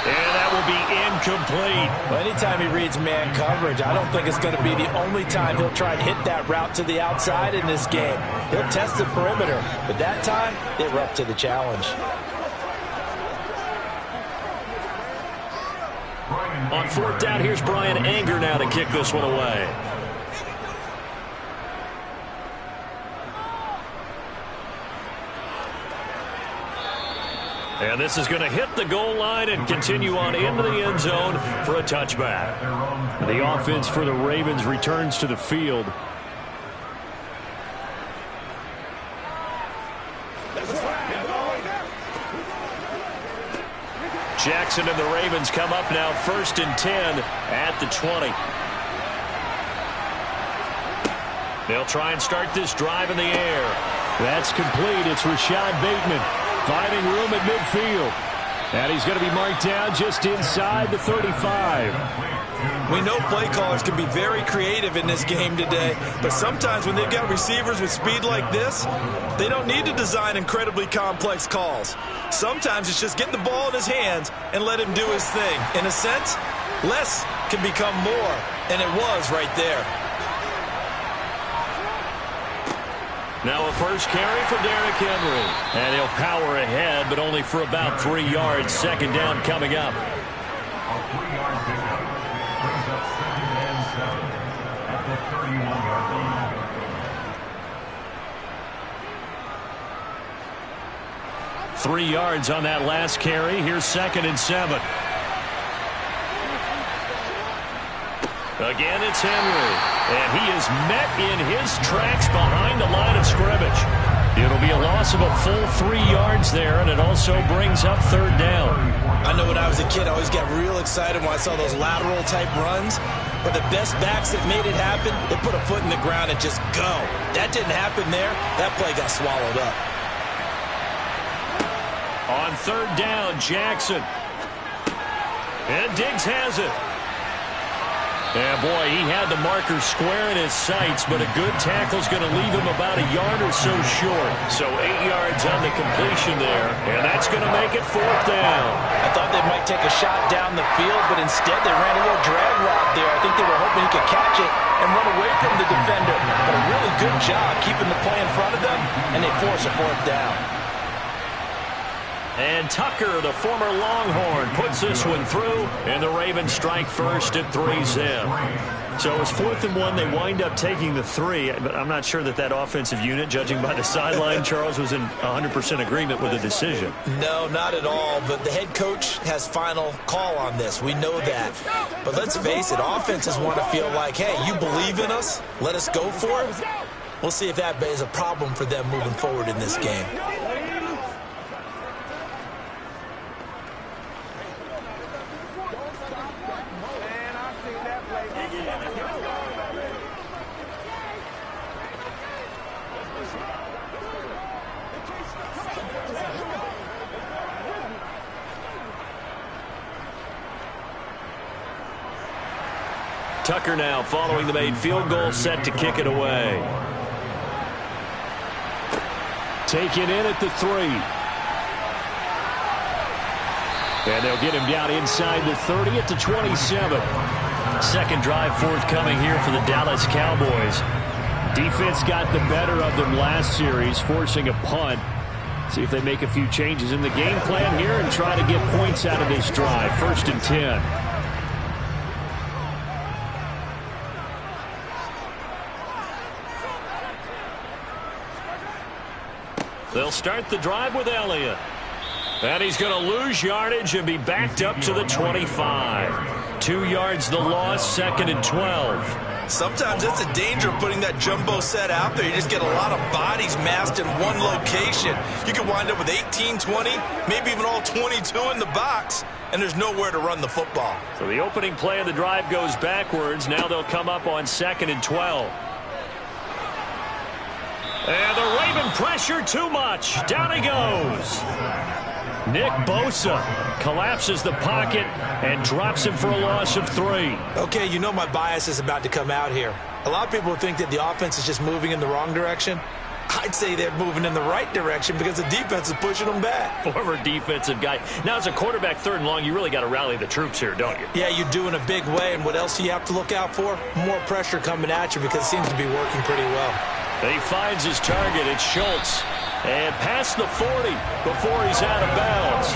A: And that will be incomplete.
C: Well, anytime he reads man coverage, I don't think it's going to be the only time he'll try and hit that route to the outside in this game. He'll test the perimeter, but that time, they were up to the challenge.
A: On 4th down, here's Brian Anger now to kick this one away. And this is going to hit the goal line and continue on into the end zone for a touchback.
F: The offense for the Ravens returns to the field.
A: Jackson and the Ravens come up now 1st and 10 at the 20. They'll try and start this drive in the air.
F: That's complete. It's Rashad Bateman finding room at midfield. And he's going to be marked down just inside the 35.
C: We know play callers can be very creative in this game today, but sometimes when they've got receivers with speed like this, they don't need to design incredibly complex calls. Sometimes it's just get the ball in his hands and let him do his thing. In a sense, less can become more, and it was right there.
A: Now a first carry for Derrick Henry. And he'll power ahead, but only for about 3 yards. 2nd down coming up.
D: A 3-yard pickup brings up 2nd and 7 at the 31-yard line.
A: 3 yards on that last carry. Here's 2nd and 7. Again, it's Henry. And he is met in his tracks behind the line of scrimmage. It'll be a loss of a full 3 yards there, and it also brings up 3rd down.
C: I know when I was a kid, I always got real excited when I saw those lateral-type runs. But the best backs that made it happen, they put a foot in the ground and just go. That didn't happen there. That play got swallowed up.
A: On 3rd down, Jackson. And Diggs has it. Yeah, boy, he had the marker square in his sights, but a good tackle's going to leave him about a yard or so short. So 8 yards on the completion there, and that's going to make it 4th down.
B: I thought they might take a shot down the field, but instead they ran a little drag route there. I think they were hoping he could catch it and run away from the defender. But a really good job keeping the play in front of them, and they force a 4th down.
A: And Tucker, the former Longhorn, puts this one through, and the Ravens strike first at 3-zip. So it was 4th and 1. They wind up taking the 3, but I'm not sure that offensive unit, judging by the sideline, Charles, was in 100% agreement with the decision.
C: No, not at all, but the head coach has final call on this. We know that. But let's face it, offenses want to feel like, hey, you believe in us, let us go for it. We'll see if that is a problem for them moving forward in this game.
A: Tucker now following the made field goal, set to kick it away. Taken in at the 3. And they'll get him down inside the 30 at the 27. Second drive forthcoming here for the Dallas Cowboys. Defense got the better of them last series, forcing a punt. See if they make a few changes in the game plan here and try to get points out of this drive. 1st and 10. They'll start the drive with Elliott. And he's going to lose yardage and be backed up to the 25. 2 yards the loss, 2nd and 12.
B: Sometimes that's the danger of putting that jumbo set out there. You just get a lot of bodies massed in one location. You can wind up with 18, 20, maybe even all 22 in the box, and there's nowhere to run the football.
A: So the opening play of the drive goes backwards. Now they'll come up on 2nd and 12. And the Raven pressure too much. Down he goes. Nick Bosa collapses the pocket and drops him for a loss of 3.
C: Okay, you know my bias is about to come out here. A lot of people think that the offense is just moving in the wrong direction. I'd say they're moving in the right direction because the defense is pushing them back.
A: Former defensive guy. Now, as a quarterback, 3rd and long, you really got to rally the troops here, don't you?
C: Yeah, you do in a big way. And what else do you have to look out for? More pressure coming at you because it seems to be working pretty well.
A: He finds his target. It's Schultz. And past the 40 before he's out of bounds.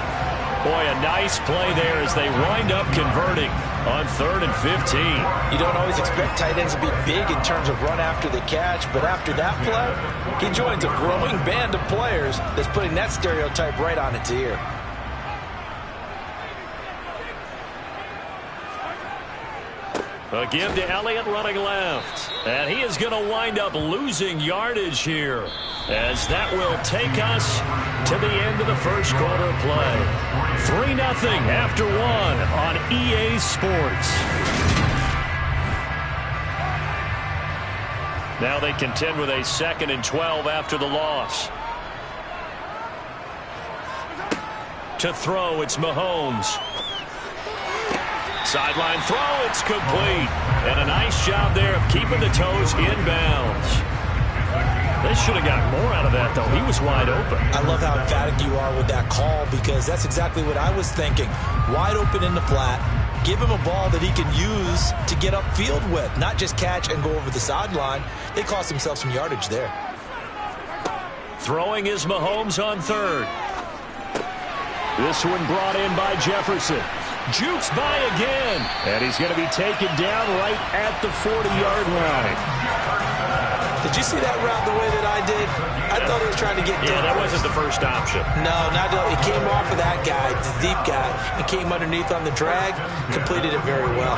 A: Boy, a nice play there as they wind up converting on 3rd and 15.
B: You don't always expect tight ends to be big in terms of run after the catch, but after that play, he joins a growing band of players that's putting that stereotype right on its ear.
A: A give to Elliott running left. And he is going to wind up losing yardage here, as that will take us to the end of the first quarter of play. 3-0 after 1 on EA Sports. Now they contend with a 2nd and 12 after the loss. To throw, it's Mahomes. Sideline throw, it's complete. And a nice job there of keeping the toes inbounds. They should have got more out of that, though. He was wide open.
C: I love how emphatic you are with that call because that's exactly what I was thinking. Wide open in the flat. Give him a ball that he can use to get upfield with, not just catch and go over the sideline. They cost themselves some yardage there.
A: Throwing is Mahomes on 3rd. This one brought in by Jefferson. Jukes by again. And he's going to be taken down right at the 40-yard line.
C: Did you see that route the way that I did? I thought he was trying to get
A: Yeah, that wasn't the first option.
C: No, not it came off of that guy, the deep guy, and came underneath on the drag. Completed it very well.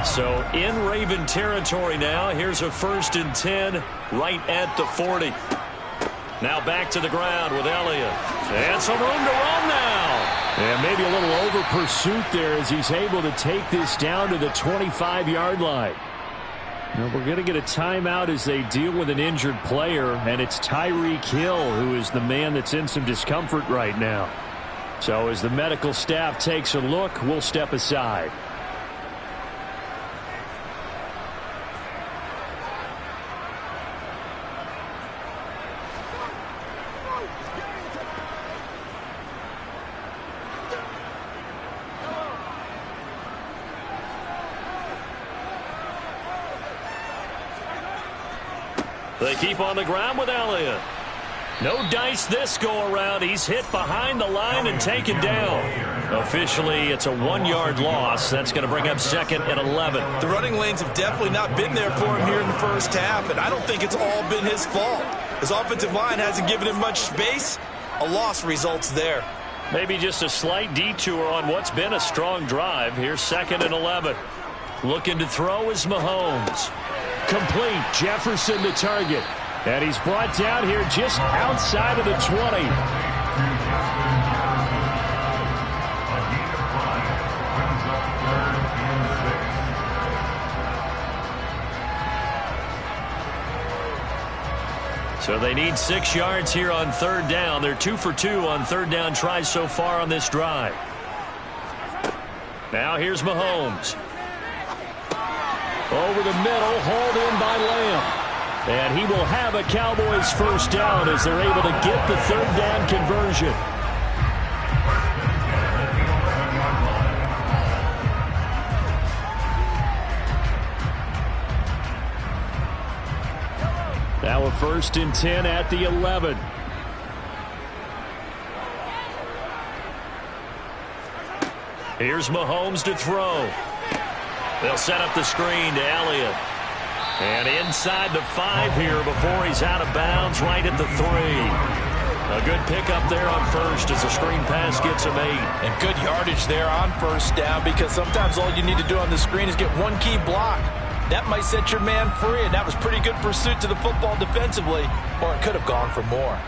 A: So in Raven territory now. Here's a 1st and 10 right at the 40. Now back to the ground with Elliott. And some room to run now. And maybe a little over pursuit there as he's able to take this down to the 25-yard line. Now we're going to get a timeout as they deal with an injured player, and it's Tyreek Hill who is the man that's in some discomfort right now. So as the medical staff takes a look, we'll step aside. They keep on the ground with Elliott. No dice this go-around. He's hit behind the line and taken down. Officially, it's a 1-yard loss. That's going to bring up 2nd and 11.
B: The running lanes have definitely not been there for him here in the first half, and I don't think it's all been his fault. His offensive line hasn't given him much space. A loss results there.
A: Maybe just a slight detour on what's been a strong drive. Here's 2nd and 11. Looking to throw is Mahomes. Complete. Jefferson the target. And he's brought down here just outside of the 20. So they need 6 yards here on 3rd down. They're 2 for 2 on 3rd down tries so far on this drive. Now here's Mahomes. Over the middle, hauled in by Lamb. And he will have a Cowboys first down as they're able to get the 3rd down conversion. Now a 1st and 10 at the 11. Here's Mahomes to throw. They'll set up the screen to Elliott. And inside the 5 here before he's out of bounds, right at the 3. A good pickup there on 1st as the screen pass gets him 8.
B: And good yardage there on 1st down, because sometimes all you need to do on the screen is get one key block. That might set your man free, and that was pretty good pursuit to the football defensively, or it could have gone for more.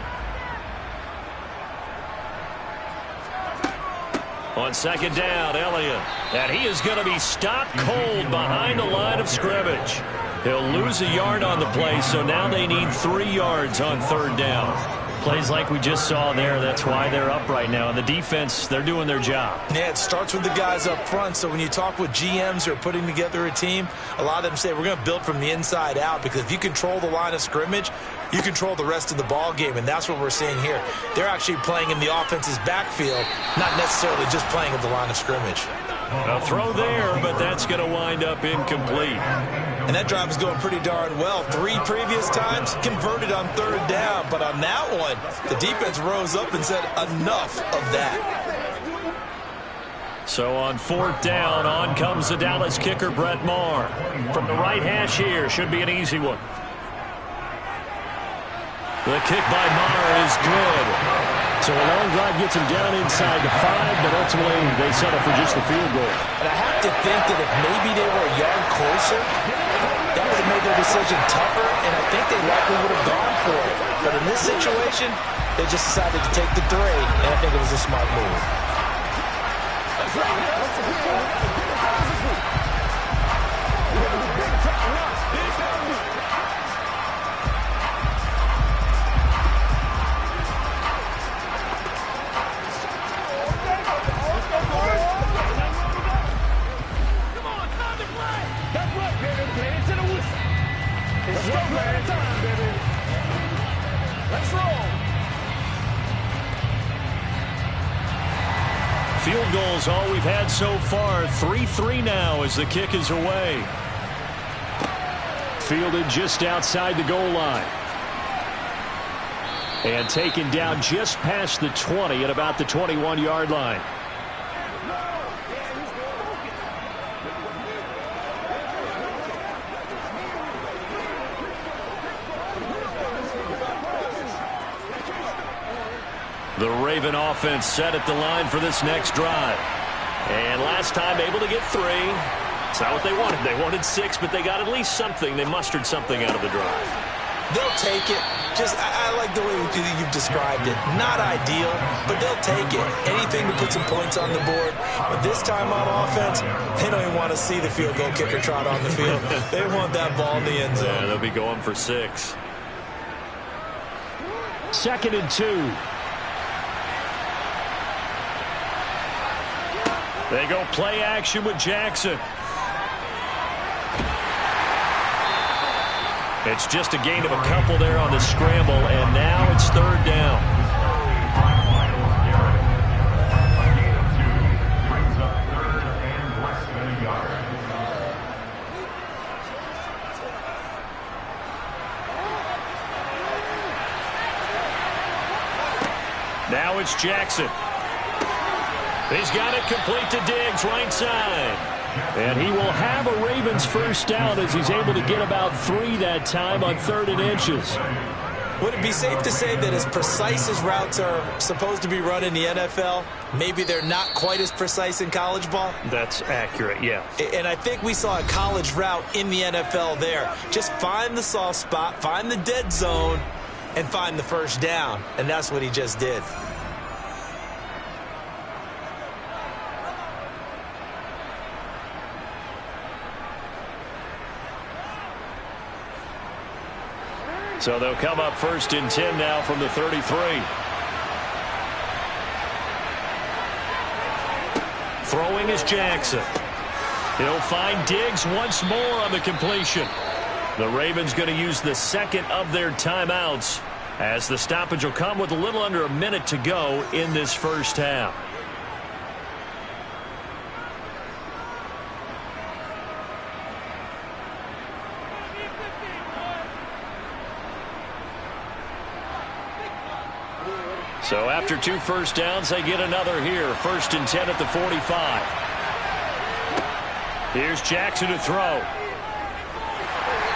A: On 2nd down, Elliott. And he is going to be stopped cold behind the line of scrimmage. He'll lose a yard on the play, so now they need 3 yards on 3rd down. Plays like we just saw there, that's why they're up right now. And the defense, they're doing their job.
C: Yeah, it starts with the guys up front. So when you talk with GMs who are putting together a team, a lot of them say we're going to build from the inside out, because if you control the line of scrimmage, you control the rest of the ball game, and that's what we're seeing here. They're actually playing in the offense's backfield, not necessarily just playing at the line of scrimmage.
A: A throw there, but that's going to wind up incomplete.
C: And that drive is going pretty darn well. 3 previous times converted on 3rd down, but on that one, the defense rose up and said enough of that.
A: So on 4th down, on comes the Dallas kicker, Brett Maher. From the right hash here, should be an easy one. The kick by Maher is good. So a long drive gets him down inside the 5, but ultimately they settle for just the field goal.
C: And I have to think that if maybe they were a yard closer, that would have made their decision tougher, and I think they likely would have gone for it. But in this situation, they just decided to take the 3, and I think it was a smart move.
A: Field goals all we've had so far. 3-3 now as the kick is away. Fielded just outside the goal line. And taken down just past the 20 at about the 21-yard line. The Raven offense set at the line for this next drive. And last time able to get 3. It's not what they wanted. They wanted 6, but they got at least something. They mustered something out of the drive.
C: They'll take it. Just, I like the way you've described it. Not ideal, but they'll take it. Anything to put some points on the board. But this time on offense, they don't even want to see the field goal kicker trot on the field. They want that ball in the end zone.
A: Yeah, they'll be going for 6. 2nd and 2. They go play action with Jackson. It's just a gain of a couple there on the scramble, and now it's 3rd down.
D: Brings up 3rd and less than a yard.
A: Now it's Jackson. He's got it complete to Diggs, right side. And he will have a Ravens first down as he's able to get about 3 that time on 3rd and inches.
C: Would it be safe to say that as precise as routes are supposed to be run in the NFL, maybe they're not quite as precise in college ball?
A: That's accurate, yeah.
C: And I think we saw a college route in the NFL there. Just find the soft spot, find the dead zone, and find the first down. And that's what he just did.
A: So they'll come up 1st and 10 now from the 33. Throwing is Jackson. He'll find Diggs once more on the completion. The Ravens going to use the second of their timeouts as the stoppage will come with a little under a minute to go in this first half. So after 2 first downs, they get another here. 1st and 10 at the 45. Here's Jackson to throw.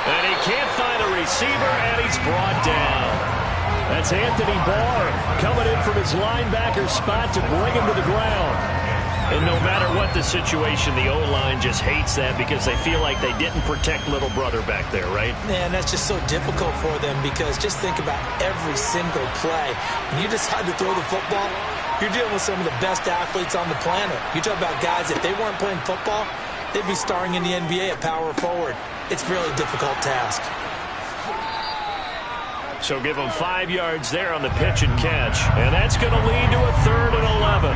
A: And he can't find a receiver, and he's brought down. That's Anthony Barr coming in from his linebacker spot to bring him to the ground. And no matter what the situation, the O-line just hates that because they feel like they didn't protect little brother back there, right?
C: Man, that's just so difficult for them because just think about every single play. When you decide to throw the football, you're dealing with some of the best athletes on the planet. You talk about guys, if they weren't playing football, they'd be starring in the NBA at power forward. It's a really difficult task.
A: So give them 5 yards there on the pitch and catch. And that's going to lead to a 3rd and 11.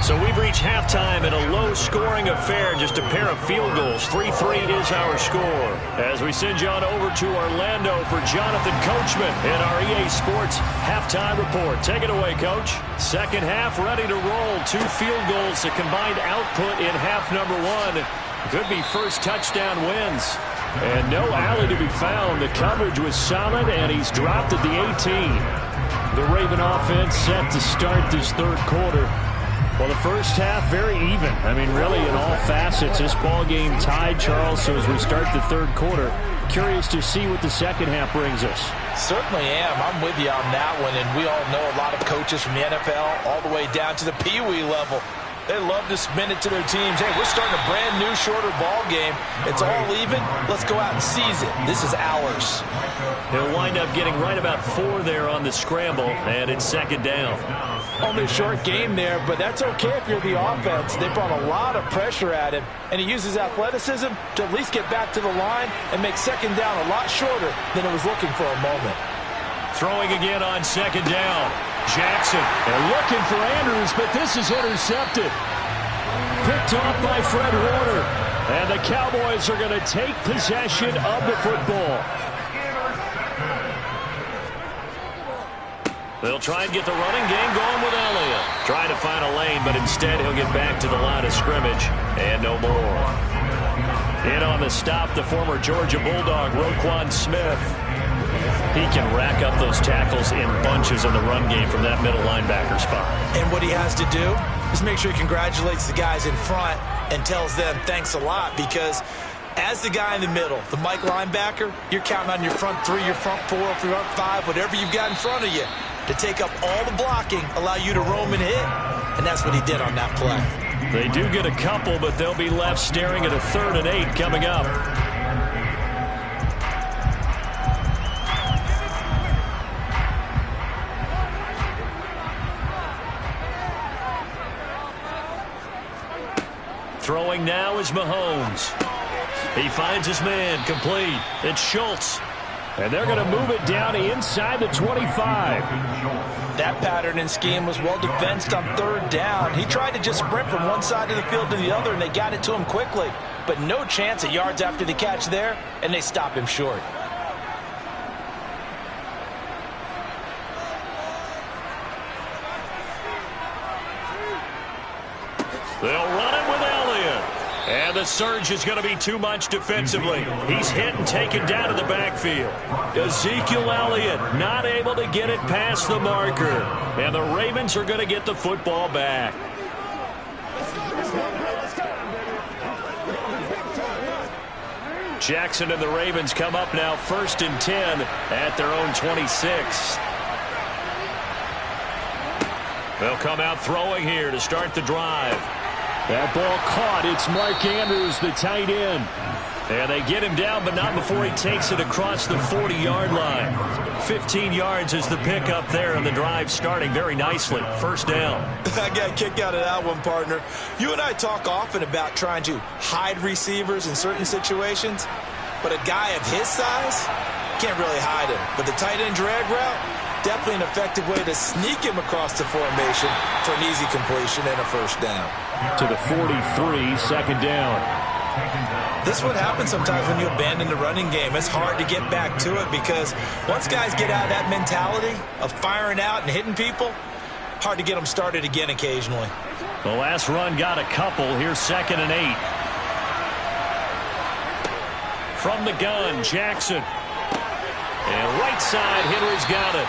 A: So we've reached halftime in a low-scoring affair, just a pair of field goals. 3-3 is our score. As we send you on over to Orlando for Jonathan Coachman in our EA Sports halftime report. Take it away, Coach. Second half ready to roll. 2 field goals, the combined output in half number 1. Could be first touchdown wins. And no alley to be found. The coverage was solid, and he's dropped at the 18. The Raven offense set to start this third quarter. Well, the first half, very even. I mean, really, in all facets, this ball game tied, Charles. So as we start the third quarter, curious to see what the second half brings us.
B: Certainly am. I'm with you on that one. And we all know a lot of coaches from the NFL all the way down to the Pee-wee level. They love to spin it to their teams. Hey, we're starting a brand new, shorter ball game. It's all even. Let's go out and seize it. This is ours.
A: He'll wind up getting right about 4 there on the scramble, and it's second down.
B: Only a short game there, but that's okay if you're the offense. They brought a lot of pressure at him, and he uses athleticism to at least get back to the line and make second down a lot shorter than it was looking for a moment.
A: Throwing again on second down. Jackson, and looking for Andrews, but this is intercepted. Picked off by Fred Warner. And the Cowboys are going to take possession of the football. They'll try and get the running game going with Elliott. Trying to find a lane, but instead he'll get back to the line of scrimmage. And no more. In on the stop, the former Georgia Bulldog, Roquan Smith. He can rack up those tackles in bunches in the run game from that middle linebacker spot.
C: And what he has to do is make sure he congratulates the guys in front and tells them thanks a lot, because as the guy in the middle, the Mike linebacker, you're counting on your front 3, your front 4, your front 5, whatever you've got in front of you to take up all the blocking, allow you to roam and hit. And that's what he did on that play.
A: They do get a couple, but they'll be left staring at a 3rd and 8 coming up. Throwing now is Mahomes. He finds his man, complete. It's Schultz. And they're going to move it down inside the 25.
B: That pattern and scheme was well defensed on 3rd down. He tried to just sprint from one side of the field to the other, and they got it to him quickly. But no chance at yards after the catch there, and they stop him short.
A: They'll run it with Elliott. And the surge is going to be too much defensively. He's hit and taken down to the backfield. Ezekiel Elliott not able to get it past the marker. And the Ravens are going to get the football back. Jackson and the Ravens come up now 1st and 10 at their own 26. They'll come out throwing here to start the drive.
F: That ball caught. It's Mark Andrews, the tight end.
A: And they get him down, but not before he takes it across the 40-yard line. 15 yards is the pickup there, and the drive starting very nicely. 1st down.
B: I got a kick out of that one, partner. You and I talk often about trying to hide receivers in certain situations, but a guy of his size can't really hide him. But the tight end drag route, definitely an effective way to sneak him across the formation for an easy completion and a 1st down.
F: To the 43, 2nd down.
B: This is what happens sometimes when you abandon the running game. It's hard to get back to it because once guys get out of that mentality of firing out and hitting people, hard to get them started again occasionally.
A: The last run got a couple. Here's 2nd and 8. From the gun, Jackson. And right side, Henry's got it.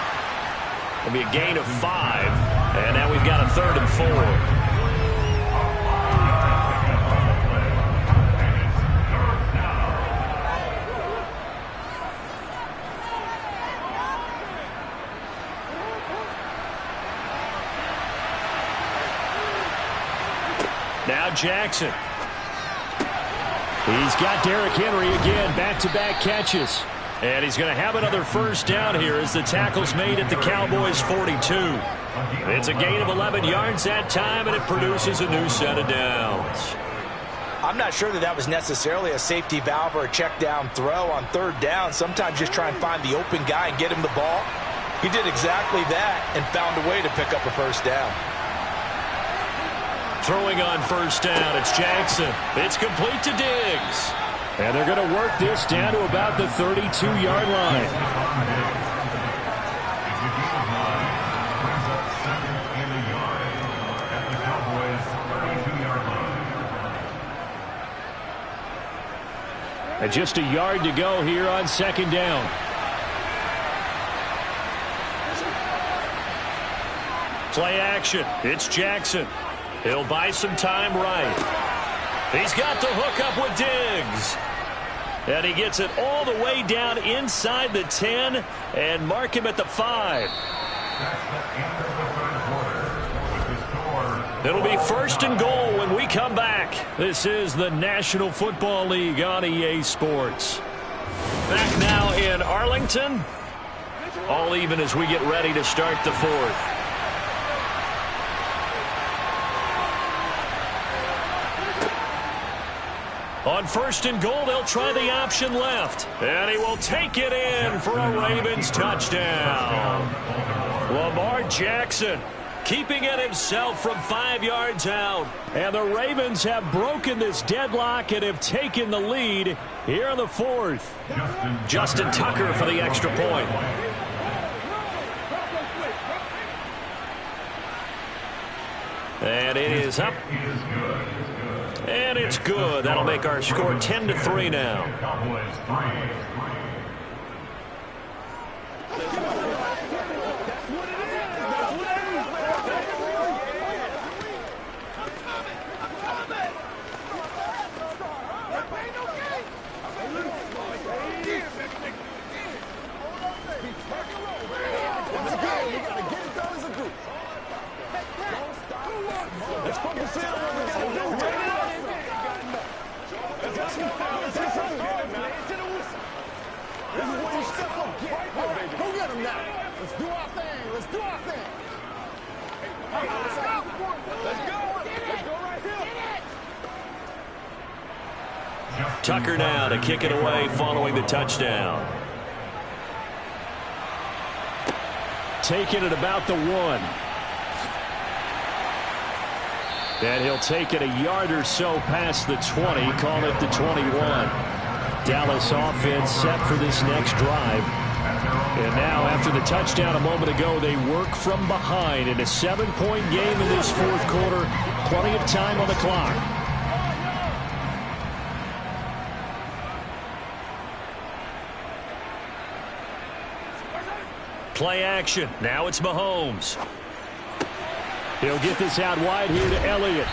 A: It'll be a gain of 5. And now we've got a 3rd and 4. Now Jackson.
F: He's got Derrick Henry again, back-to-back catches.
A: And he's going to have another 1st down here as the tackle's made at the Cowboys' 42. It's a gain of 11 yards that time, and it produces a new set of downs.
B: I'm not sure that was necessarily a safety valve or a check down throw on 3rd down. Sometimes just try and find the open guy and get him the ball. He did exactly that and found a way to pick up a 1st down.
A: Throwing on 1st down, it's Jackson. It's complete to Diggs.
F: And they're going to work this down to about the 32-yard line. And just a yard to go here on 2nd down.
A: Play action. It's Jackson. He'll buy some time right. He's got the hook up with Diggs. And he gets it all the way down inside the 10 and mark him at the 5. It'll be 1st and goal when we come back. This is the National Football League on EA Sports. Back now in Arlington. All even as we get ready to start the 4th. On 1st and goal, they'll try the option left. And he will take it in for a Ravens touchdown. Lamar Jackson keeping it himself from 5 yards out. And the Ravens have broken this deadlock and have taken the lead here in the 4th. Justin Tucker for the extra point. And it is up. And it's good. That'll make our score 10-3 now. Tucker now to kick it away following the touchdown.
F: Taking it about the 1. And he'll take it a yard or so past the 20, call it the 21. Dallas offense set for this next drive. And now after the touchdown a moment ago, they work from behind in a 7-point game in this 4th quarter. Plenty of time on the clock.
A: Play action. Now it's Mahomes.
F: He'll get this out wide here to Elliott.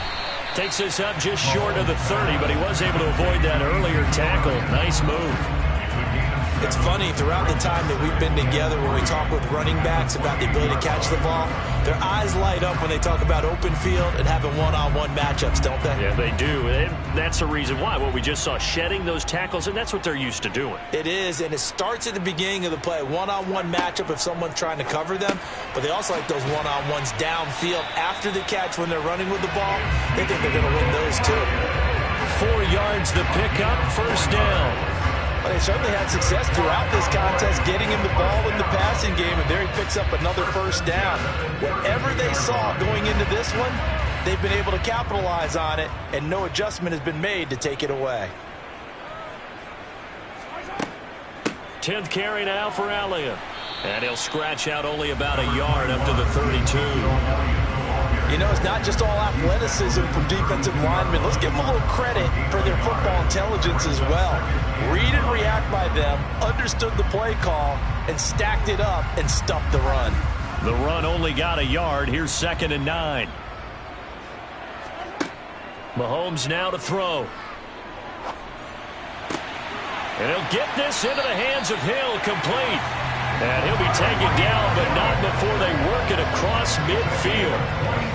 A: Takes this up just short of the 30, but he was able to avoid that earlier tackle. Nice move.
C: It's funny, throughout the time that we've been together, when we talk with running backs about the ability to catch the ball, their eyes light up when they talk about open field and having one-on-one matchups, don't they?
A: Yeah, they do. And that's the reason why. What we just saw, shedding those tackles, and that's what they're used to doing.
C: It is, and it starts at the beginning of the play. One-on-one matchup if someone's trying to cover them, but they also like those one-on-ones downfield after the catch when they're running with the ball. They think they're going to win those too.
A: 4 yards the pickup, first down.
B: Well, they certainly had success throughout this contest getting him the ball in the passing game, and there he picks up another first down. Whatever they saw going into this one, they've been able to capitalize on it, and no adjustment has been made to take it away.
A: 10th carry now for Elliott. And he'll scratch out only about a yard up to the 32.
B: You know, it's not just all athleticism from defensive linemen. Let's give them a little credit for their football intelligence as well. Read and react by them, understood the play call, and stacked it up and stuffed the run.
A: The run only got a yard. Here's 2nd and 9. Mahomes now to throw. And he'll get this into the hands of Hill, complete. And he'll be taken down, but not before they work it across midfield.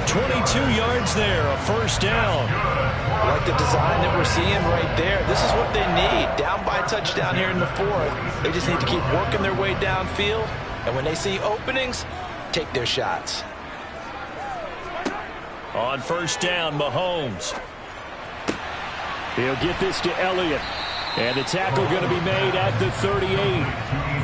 A: 22 yards there, a first down.
B: I like the design that we're seeing right there. This is what they need. Down by a touchdown here in the 4th. They just need to keep working their way downfield. And when they see openings, take their shots.
A: On first down, Mahomes.
F: He'll get this to Elliott. And the tackle going to be made at the 38.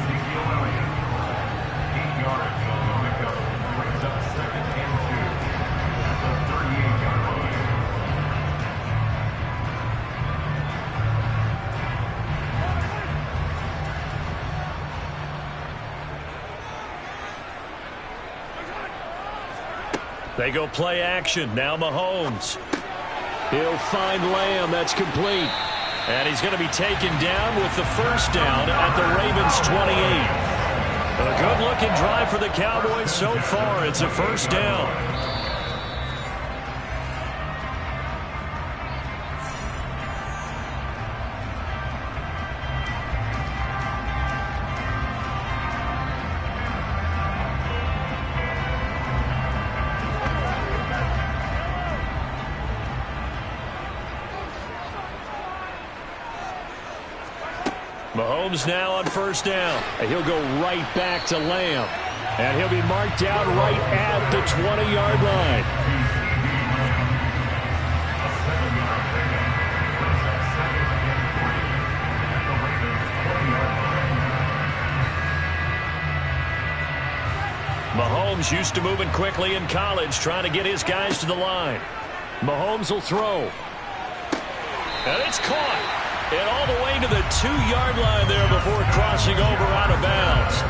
A: They go play action. Now Mahomes.
F: He'll find Lamb. That's complete.
A: And he's going to be taken down with the first down at the Ravens' 28. A good-looking drive for the Cowboys so far. It's a first down. Mahomes now on first down.
F: And he'll go right back to Lamb. And he'll be marked down right at the 20-yard line.
A: Mahomes used to moving quickly in college, trying to get his guys to the line. Mahomes will throw. And it's caught. And all the way to the 2-yard line there before crossing over out of bounds.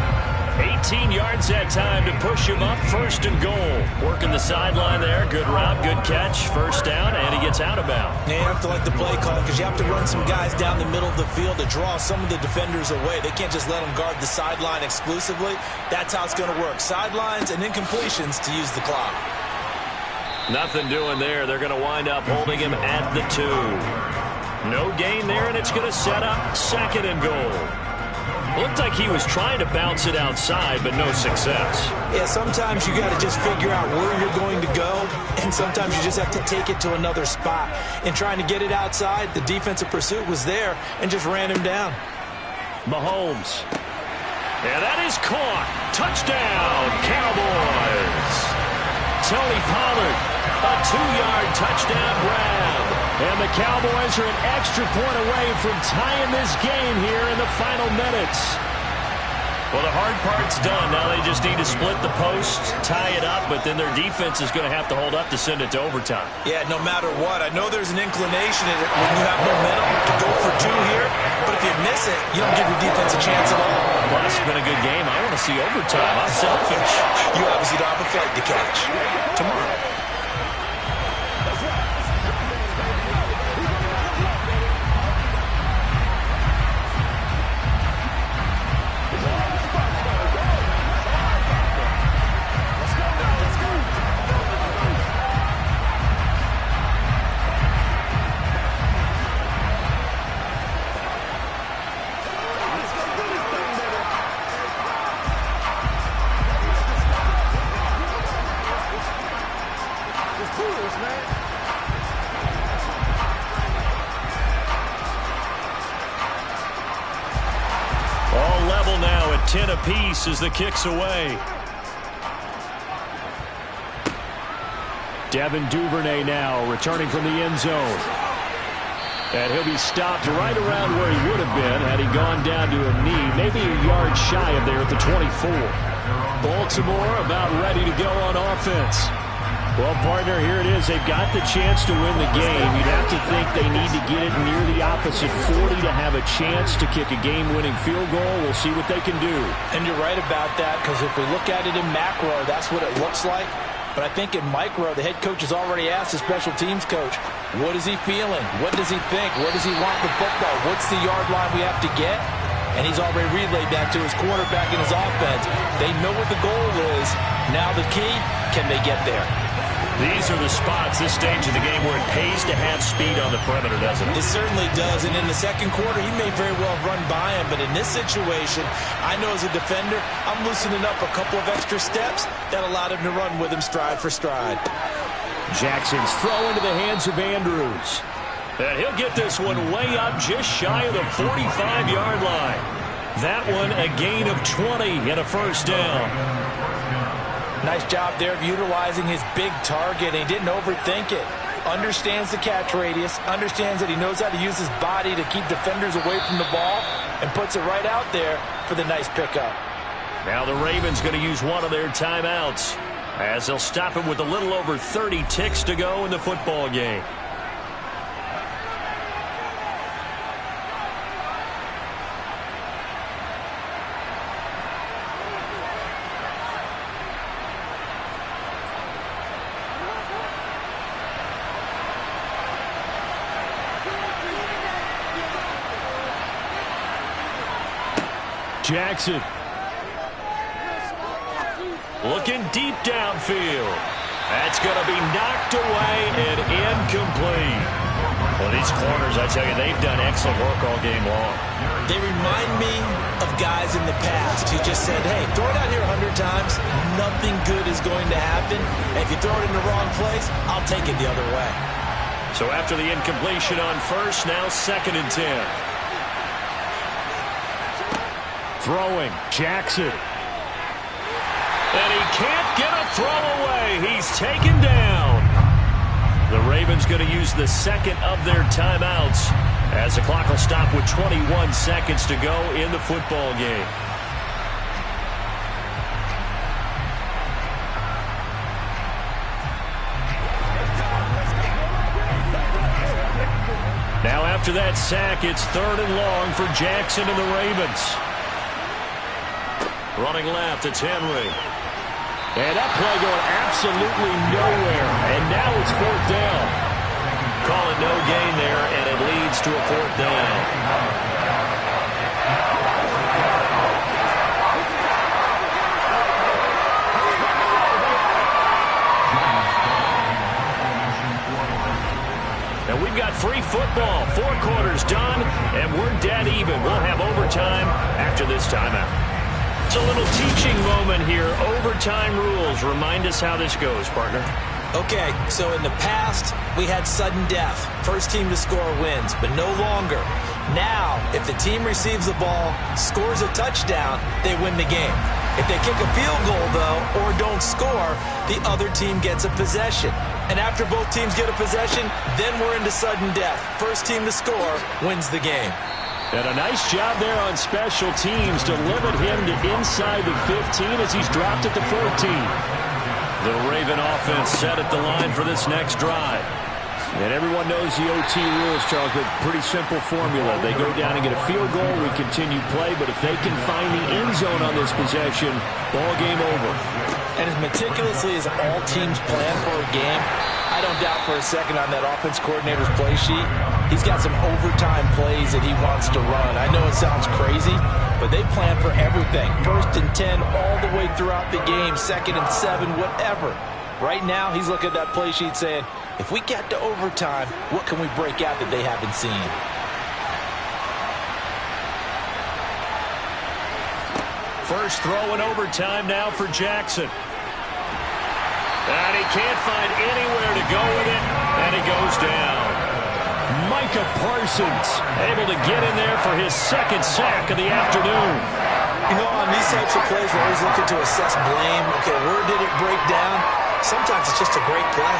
A: 18 yards that time to push him up, first and goal. Working the sideline there. Good route, good catch. First down, and he gets out of bounds.
C: Yeah, you have to like the play call because you have to run some guys down the middle of the field to draw some of the defenders away. They can't just let them guard the sideline exclusively. That's how it's going to work. Sidelines and incompletions to use the clock.
A: Nothing doing there. They're going to wind up holding him at the 2. No gain there, and it's going to set up 2nd and goal. Looked like he was trying to bounce it outside, but no success.
C: Yeah, sometimes you got to just figure out where you're going to go, and sometimes you just have to take it to another spot. In trying to get it outside, the defensive pursuit was there and just ran him down.
A: Mahomes. And that is caught. Touchdown, Cowboys. Tony Pollard, a 2-yard touchdown grab. And the Cowboys are an extra point away from tying this game here in the final minutes. Well, the hard part's done. Now they just need to split the post, tie it up, but then their defense is going to have to hold up to send it to overtime.
C: Yeah, no matter what. I know there's an inclination when you have momentum to go for 2 here, but if you miss it, you don't give your defense a chance at all.
A: Well, it's been a good game. I want to see overtime. I'm selfish.
C: You obviously don't have a flight to catch. Tomorrow.
A: 10 apiece as the kick's away. Devin Duvernay now returning from the end zone. And he'll be stopped right around where he would have been had he gone down to a knee, maybe a yard shy of there at the 24. Baltimore about ready to go on offense. Well, partner, here it is. They've got the chance to win the game. You'd have to think they need to get it near the opposite 40 to have a chance to kick a game-winning field goal. We'll see what they can do.
C: And you're right about that, because if we look at it in macro, that's what it looks like. But I think in micro, the head coach has already asked the special teams coach, what is he feeling? What does he think? Where does he want the football? What's the yard line we have to get? And he's already relayed that to his quarterback and his offense. They know what the goal is. Now the key, can they get there?
A: These are the spots, this stage of the game, where it pays to have speed on the perimeter, doesn't it?
C: It certainly does. And in the second quarter, he may very well run by him. But in this situation, I know as a defender, I'm loosening up a couple of extra steps that allowed him to run with him stride for stride.
A: Jackson's throw into the hands of Andrews. And he'll get this one way up just shy of the 45-yard line. That one a gain of 20 and a first down.
C: Nice job there of utilizing his big target. He didn't overthink it. Understands the catch radius. Understands that he knows how to use his body to keep defenders away from the ball. And puts it right out there for the nice pickup.
A: Now the Ravens going to use one of their timeouts, as they'll stop him with a little over 30 ticks to go in the football game. Jackson looking deep downfield. That's going to be knocked away and incomplete. Well, these corners, I tell you, they've done excellent work all game long.
C: They remind me of guys in the past who just said, hey, throw it out here 100 times, nothing good is going to happen. And if you throw it in the wrong place, I'll take it the other way.
A: So after the incompletion on first, now 2nd and 10. Throwing, Jackson. And he can't get a throw away. He's taken down. The Ravens going to use the second of their timeouts as the clock will stop with 21 seconds to go in the football game. Now after that sack, it's 3rd and long for Jackson and the Ravens. Running left, it's Henry. And that play going absolutely nowhere. And now it's 4th down. Call it no gain there, and it leads to a 4th down. And we've got free football. 4 quarters done, and we're dead even. We'll have overtime after this timeout. It's a little teaching moment here. Overtime rules. Remind us how this goes, partner.
C: Okay, so in the past, we had sudden death. First team to score wins, but no longer. Now, if the team receives the ball, scores a touchdown, they win the game. If they kick a field goal, though, or don't score, the other team gets a possession. And after both teams get a possession, then we're into sudden death. First team to score wins the game.
A: And a nice job there on special teams to limit him to inside the 15 as he's dropped at the 14. The Raven offense set at the line for this next drive. And everyone knows the OT rules, Charles, but pretty simple formula. They go down and get a field goal, we continue play, but if they can find the end zone on this possession, ball game over.
C: And as meticulously as all teams plan for a game, I don't doubt for a second on that offense coordinator's play sheet, he's got some overtime plays that he wants to run. I know it sounds crazy, but they plan for everything. 1st and 10 all the way throughout the game, 2nd and 7, whatever. Right now, he's looking at that play sheet saying, if we get to overtime, what can we break out that they haven't seen?
A: First throw in overtime now for Jackson. And he can't find anywhere to go with it, and he goes down. Micah Parsons able to get in there for his 2nd sack of the afternoon.
C: You know, on these types of plays, we're always looking to assess blame. Okay, where did it break down? Sometimes it's just a great play.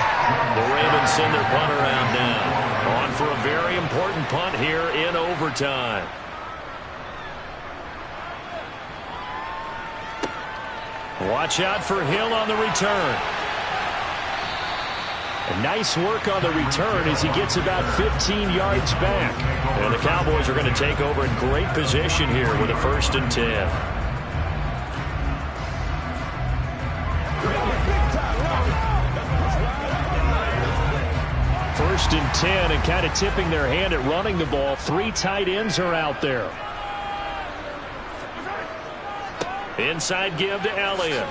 A: The Ravens send their punter out now. On for a very important punt here in overtime. Watch out for Hill on the return. And nice work on the return as he gets about 15 yards back. And the Cowboys are going to take over in great position here with a 1st and 10. First and 10, and kind of tipping their hand at running the ball. 3 tight ends are out there. Inside give to Elliott.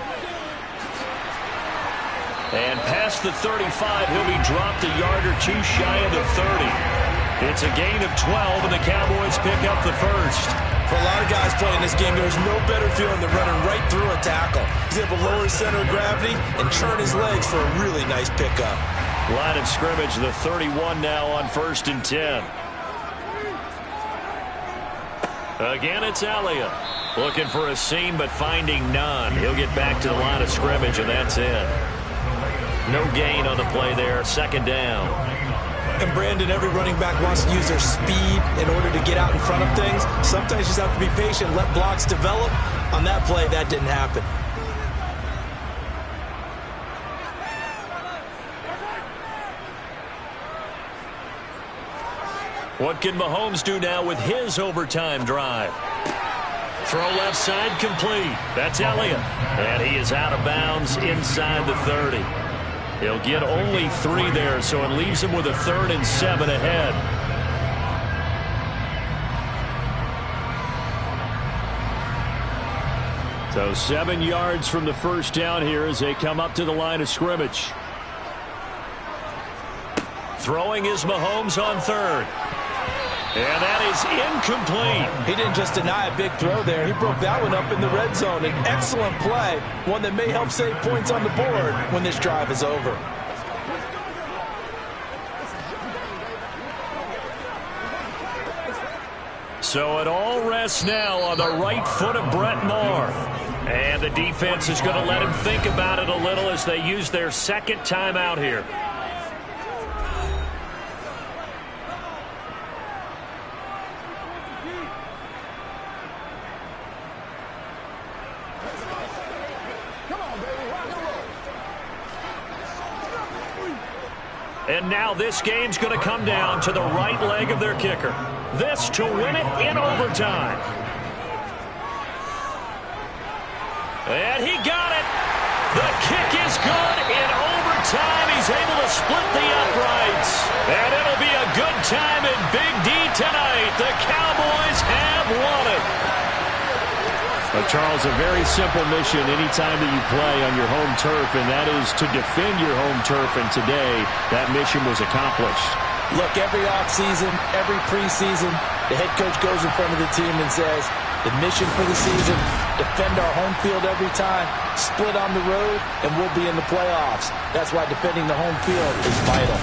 A: And past the 35, he'll be dropped a yard or 2 shy of the 30. It's a gain of 12, and the Cowboys pick up the 1st.
B: For a lot of guys playing this game, there's no better feeling than running right through a tackle. He's able to lower his center of gravity and churn his legs for a really nice pickup.
A: Line of scrimmage, the 31 now on 1st and 10. Again, it's Elliott. Looking for a seam, but finding none. He'll get back to the line of scrimmage, and that's it. No gain on the play there. 2nd down.
C: And Brandon, every running back wants to use their speed in order to get out in front of things. Sometimes you just have to be patient, let blocks develop. On that play, that didn't happen.
A: What can Mahomes do now with his overtime drive? Throw left side complete. That's Elliott. And he is out of bounds inside the 30. He'll get only 3 there, so it leaves him with a 3rd and 7 ahead. So 7 yards from the 1st down here as they come up to the line of scrimmage. Throwing is Mahomes on 3rd. And that is incomplete.
C: He didn't just deny a big throw there. He broke that one up in the red zone. An excellent play, one that may help save points on the board when this drive is over.
A: So it all rests now on the right foot of Brett Maher. And the defense is going to let him think about it a little as they use their 2nd timeout here. And now this game's going to come down to the right leg of their kicker. This to win it in overtime. And he got it. The kick is good in overtime. He's able to split the uprights. And it'll be a good time in Big D tonight. The Cowboys have won it.
F: Well, Charles, a very simple mission anytime that you play on your home turf, and that is to defend your home turf. And today, that mission was accomplished.
C: Look, every offseason, every preseason, the head coach goes in front of the team and says, the mission for the season, defend our home field every time, split on the road, and we'll be in the playoffs. That's why defending the home field is vital.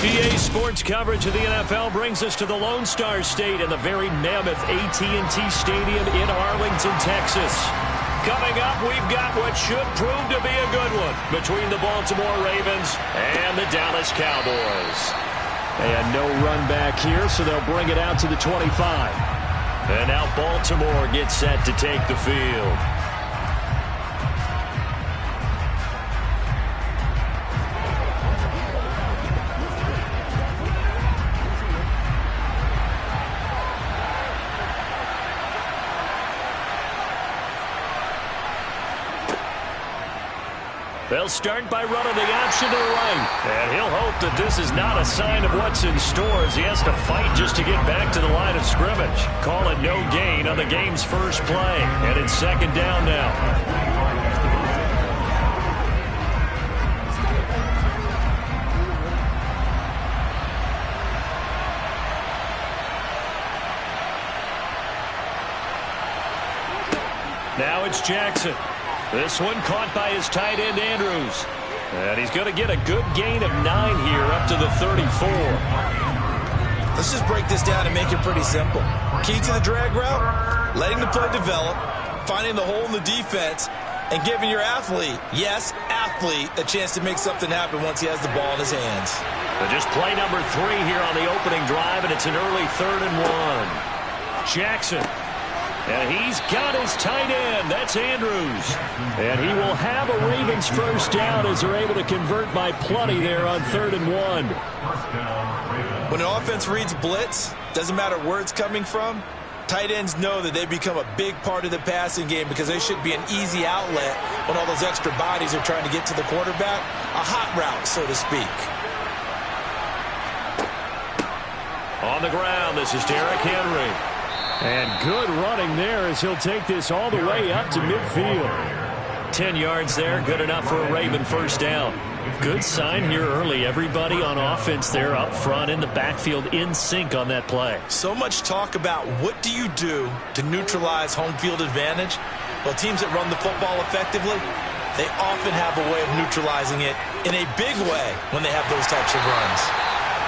A: EA Sports coverage of the NFL brings us to the Lone Star State in the very mammoth AT&T Stadium in Arlington, Texas. Coming up, we've got what should prove to be a good one between the Baltimore Ravens and the Dallas Cowboys.
F: And no run back here, so they'll bring it out to the 25.
A: And now Baltimore gets set to take the field. They'll start by running the option to the right. And he'll hope that this is not a sign of what's in store as he has to fight just to get back to the line of scrimmage. Call it no gain on the game's first play. And it's second down now. Now it's Jackson. This one caught by his tight end, Andrews. And he's going to get a good gain of 9 here up to the 34.
C: Let's just break this down and make it pretty simple. Key to the drag route, letting the play develop, finding the hole in the defense, and giving your athlete, yes, athlete, a chance to make something happen once he has the ball in his hands.
A: But just play number 3 here on the opening drive, and it's an early 3rd and 1. Jackson. And he's got his tight end. That's Andrews. And he will have a Ravens first down as they're able to convert by plenty there on 3rd and 1.
C: When an offense reads blitz, doesn't matter where it's coming from, tight ends know that they become a big part of the passing game because they should be an easy outlet when all those extra bodies are trying to get to the quarterback. A hot route, so to speak.
A: On the ground, this is Derrick Henry.
F: And good running there as he'll take this all the way up to midfield.
A: 10 yards there, good enough for a Raven first down. Good sign here early. Everybody on offense there up front in the backfield in sync on that play.
C: So much talk about what do you do to neutralize home field advantage? Well, teams that run the football effectively, they often have a way of neutralizing it in a big way when they have those types of runs.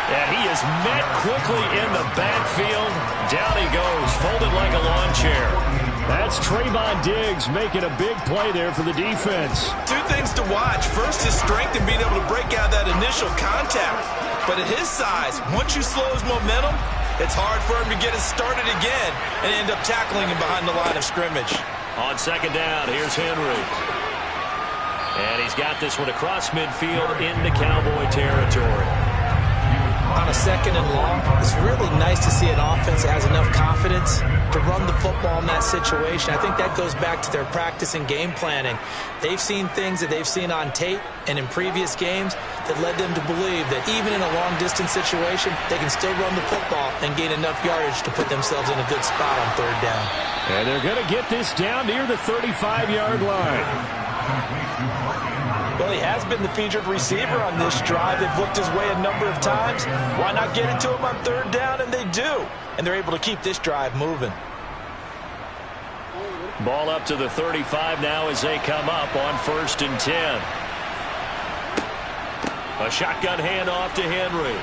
A: And he is met quickly in the backfield. Down he goes, folded like a lawn chair.
F: That's Trayvon Diggs making a big play there for the defense.
C: 2 things to watch. First, his strength in being able to break out that initial contact. But at his size, once you slow his momentum, it's hard for him to get it started again and end up tackling him behind the line of scrimmage.
A: On second down, here's Henry. And he's got this one across midfield into Cowboy territory.
C: On a second and long, it's really nice to see an offense that has enough confidence to run the football in that situation. I think that goes back to their practice and game planning. They've seen things that they've seen on tape and in previous games that led them to believe that even in a long-distance situation, they can still run the football and gain enough yardage to put themselves in a good spot on 3rd down.
F: And they're going to get this down near the 35-yard line.
C: Well, he has been the featured receiver on this drive. They've looked his way a number of times. Why not get it to him on 3rd down? And they do. And they're able to keep this drive moving.
A: Ball up to the 35 now as they come up on 1st and 10. A shotgun handoff to Henry.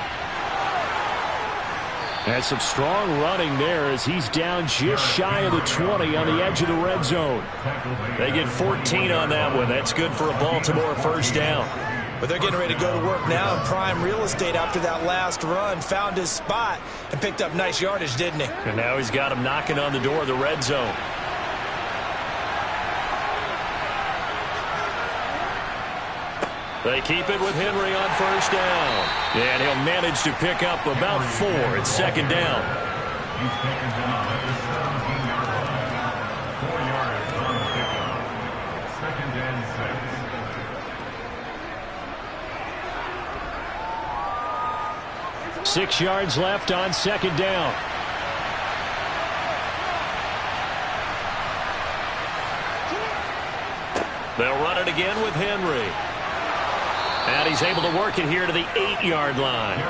F: And some strong running there as he's down just shy of the 20 on the edge of the red zone.
A: They get 14 on that one. That's good for a Baltimore first down.
C: But they're getting ready to go to work now in prime real estate after that last run. Found his spot and picked up nice yardage, didn't he?
A: And now he's got him knocking on the door of the red zone. They keep it with Henry on 1st down. And he'll manage to pick up about 4. It's 2nd down.
D: He's taken down at the 17-yard line. 4 yards on the pickup. 2nd and 6.
F: 6 yards left on 2nd down.
A: They'll run it again with Henry. And he's able to work it here to the 8-yard line.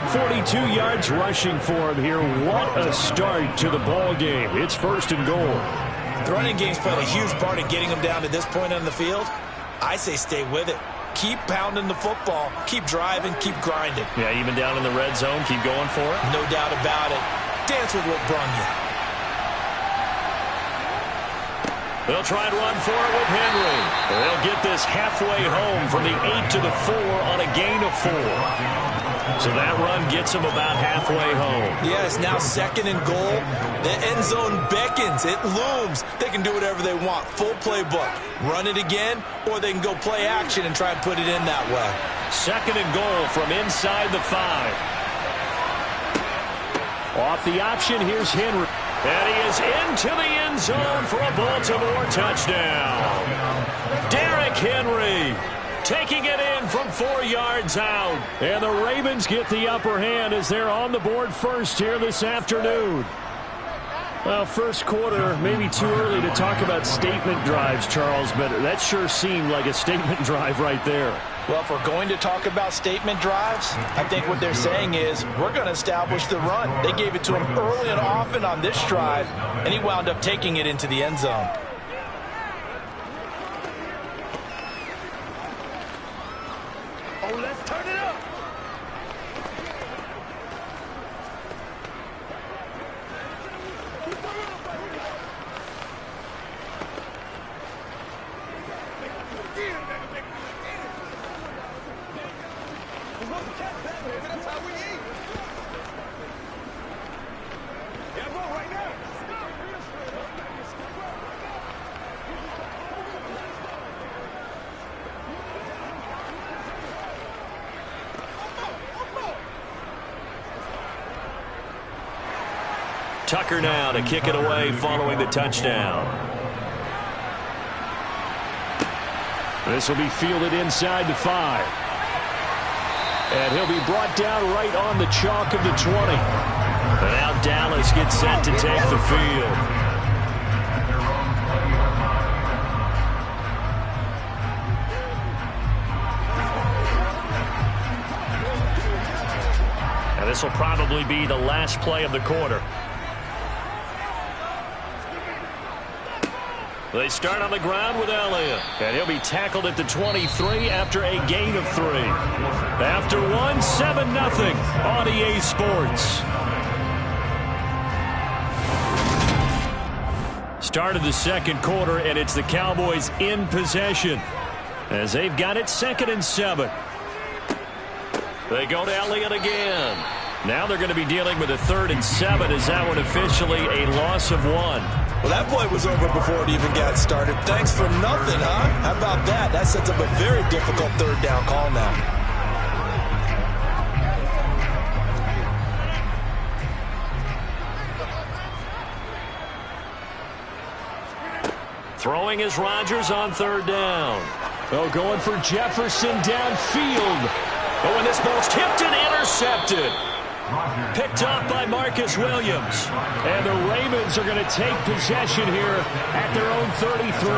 F: 42 yards rushing for him here. What a start to the ball game. It's 1st and goal.
C: The running game's played a huge part in getting him down to this point on the field. I say stay with it.
B: Keep pounding the football. Keep driving. Keep grinding.
A: Yeah, even down in the red zone, keep going for it.
B: No doubt about it. Dance with what brung you.
A: They'll try and run for it with Henry. They'll get this halfway home from the 8 to the 4 on a gain of 4. So that run gets them about halfway home.
B: Yeah, it's now 2nd and goal. The end zone beckons. It looms. They can do whatever they want. Full playbook. Run it again, or they can go play action and try and put it in that way.
A: 2nd and goal from inside the 5. Off the option, here's Henry. And he is into the end zone for a Baltimore touchdown. Derrick Henry taking it in from 4 yards out. And the Ravens get the upper hand as they're on the board first here this afternoon. Well, first quarter, maybe too early to talk about statement drives, Charles, but that sure seemed like a statement drive right there.
B: Well, if we're going to talk about statement drives, I think what they're saying is we're going to establish the run. They gave it to him early and often on this drive, and he wound up taking it into the end zone.
E: Oh, let's turn it up. That's how we eat. Yeah, go right now.
A: Tucker now to kick it away following the touchdown. This will be fielded inside the 5. And he'll be brought down right on the chalk of the 20. And now Dallas gets set to take the field. And this will probably be the last play of the quarter. They start on the ground with Elliott. And he'll be tackled at the 23 after a gain of 3. After 1, 7-0 on EA Sports. Start of the second quarter, and it's the Cowboys in possession as they've got it 2nd and 7. They go to Elliott again. Now they're going to be dealing with a 3rd and 7 as that one officially a loss of 1.
B: Well, that play was over before it even got started. Thanks for nothing, huh? How about that? That sets up a very difficult 3rd down call now.
A: Throwing is Rodgers on 3rd down. Oh, going for Jefferson downfield. Oh, and this ball's tipped and intercepted. Picked up by Marcus Williams. And the Ravens are going to take possession here at their own 33.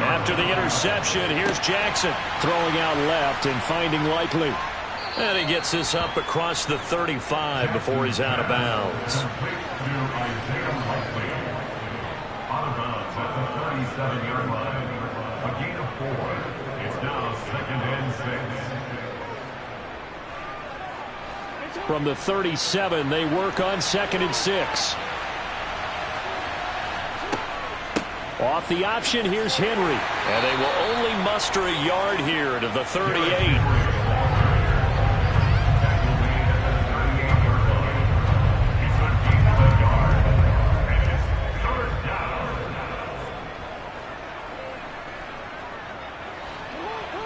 A: After the interception, here's Jackson throwing out left and finding Likely. And he gets this up across the 35 before he's out of bounds.
D: Out of bounds at the 37-yard line. A gain of 4. It's now 2nd and 6.
A: From the 37, they work on 2nd and 6. Off the option, here's Henry. And they will only muster a yard here to the 38.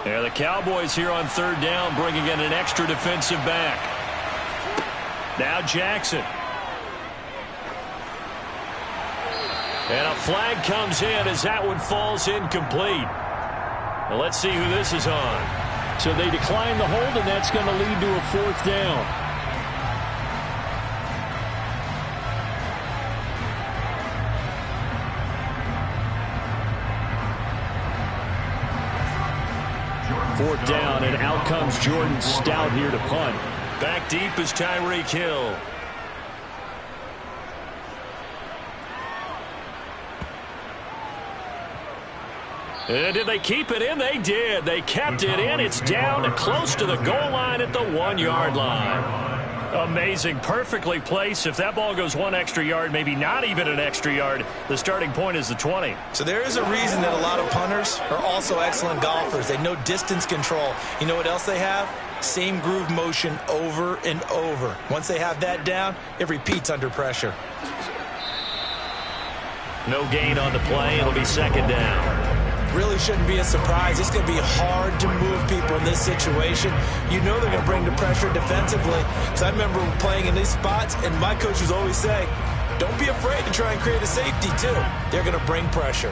A: Yeah, the Cowboys here on 3rd down, bringing in an extra defensive back. Now Jackson. And a flag comes in as that one falls incomplete. Now let's see who this is on. So they decline the hold, and that's going to lead to a 4th down. Fourth down, and out comes Jordan Stout here to punt. Back deep is Tyreek Hill. And did they keep it in? They did. They kept it in. It's down close to the goal line at the 1-yard line. Amazing. Perfectly placed. If that ball goes 1 extra yard, maybe not even an extra yard, the starting point is the 20.
C: So there is a reason that a lot of punters are also excellent golfers. They know distance control. You know what else they have? Same groove motion over and over. Once they have that down, it repeats under pressure.
A: No gain on the play. It'll be second down.
C: Really shouldn't be a surprise. It's going to be hard to move people in this situation. You know they're going to bring the pressure defensively. Because I remember playing in these spots, and my coaches always say, don't be afraid to try and create a safety, too. They're going to bring pressure.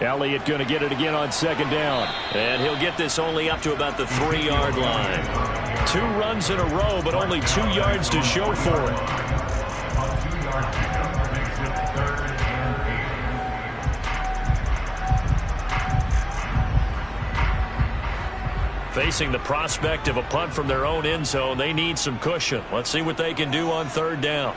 A: Elliott going to get it again on second down. And he'll get this only up to about the 3-yard line. 2 runs in a row, but only 2 yards to show for it. Facing the prospect of a punt from their own end zone, they need some cushion. Let's see what they can do on third down.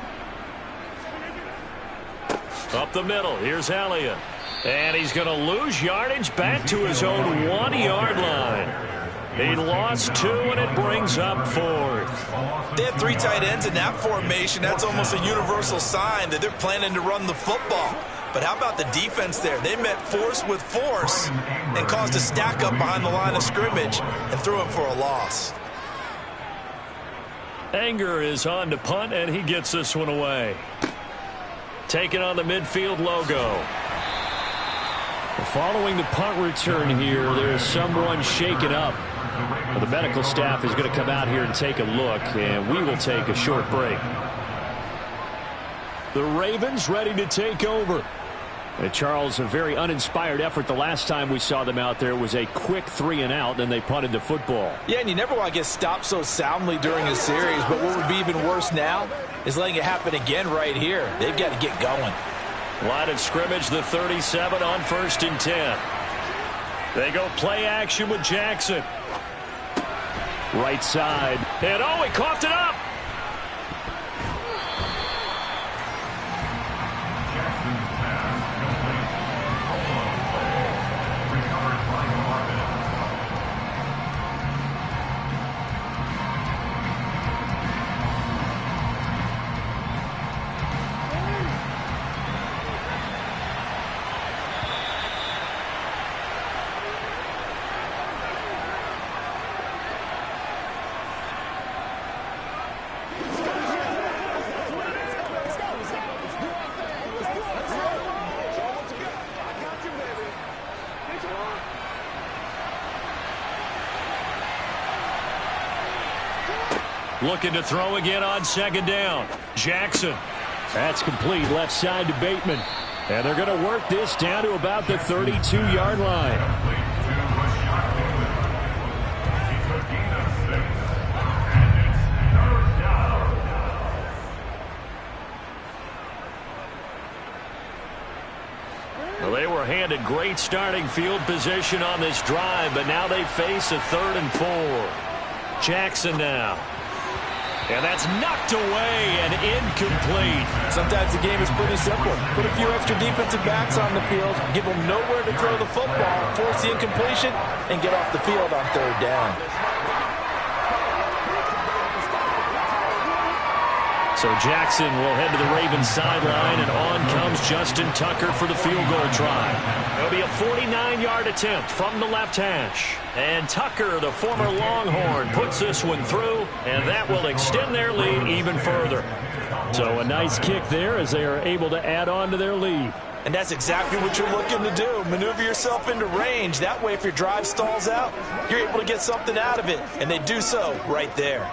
A: Up the middle, here's Elliott. And he's going to lose yardage back to his own 1-yard line. He lost 2, and it brings up 4th.
C: They have 3 tight ends in that formation. That's almost a universal sign that they're planning to run the football. But how about the defense there? They met force with force and caused a stack up behind the line of scrimmage and threw him for a loss.
A: Anger is on to punt, and he gets this one away. Taking on the midfield logo. Following the punt return here, there is someone shaken up. Well, the medical staff is going to come out here and take a look, and we will take a short break. The Ravens ready to take over. And Charles, a very uninspired effort the last time we saw them out there. It was a quick 3-and-out, then they punted the football.
C: Yeah, and you never want to get stopped so soundly during a series, but what would be even worse now is letting it happen again right here. They've got to get going.
A: Line of scrimmage, the 37 on 1st and 10. They go play action with Jackson. Right side. And oh, he coughed it up. Looking to throw again on second down. Jackson. That's complete left side to Bateman. And they're going to work this down to about the 32-yard line. Well, they were handed great starting field position on this drive, but now they face a 3rd and 4. Jackson now. And that's knocked away and incomplete.
C: Sometimes the game is pretty simple. Put a few extra defensive backs on the field, give them nowhere to throw the football, force the incompletion, and get off the field on 3rd down.
A: So Jackson will head to the Ravens sideline, and on comes Justin Tucker for the field goal try. It'll be a 49-yard attempt from the left hash. And Tucker, the former Longhorn, puts this one through, and that will extend their lead even further. So a nice kick there as they are able to add on to their lead.
C: And that's exactly what you're looking to do. Maneuver yourself into range. That way, if your drive stalls out, you're able to get something out of it. And they do so right there.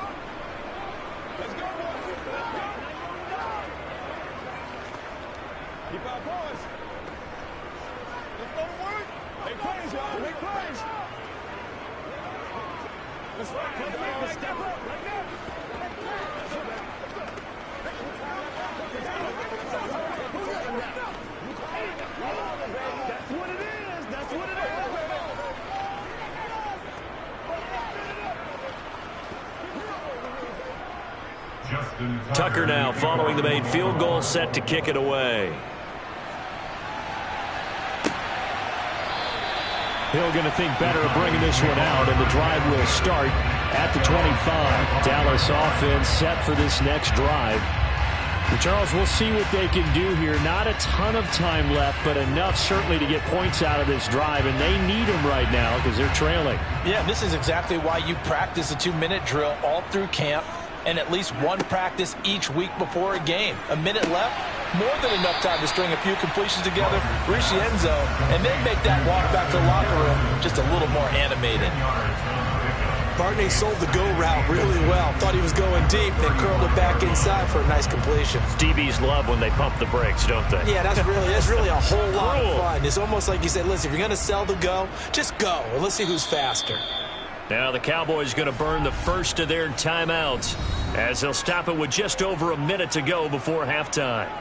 D: Justin
A: Tucker now following the made field goal, set to kick it away.
F: Hill going to think better of bringing this one out, and the drive will start at the 25. Dallas offense set for this next drive. And Charles, we'll see what they can do here. Not a ton of time left, but enough certainly to get points out of this drive, and they need them right now because they're trailing.
C: Yeah, this is exactly why you practice a 2-minute drill all through camp and at least one practice each week before a game. A minute left, more than enough time to string a few completions together, reach the end zone, and then make that walk back to the locker room just a little more animated.
E: Barney sold the go route really well. Thought he was going deep, then curled it back inside for a nice completion.
A: DBs love when they pump the brakes, don't they?
E: Yeah, that's really a whole lot of fun. It's almost like you said, listen, if you're going to sell the go, just go, and let's see who's faster.
A: Now the Cowboys going to burn the first of their timeouts as they'll stop it with just over a minute to go before halftime.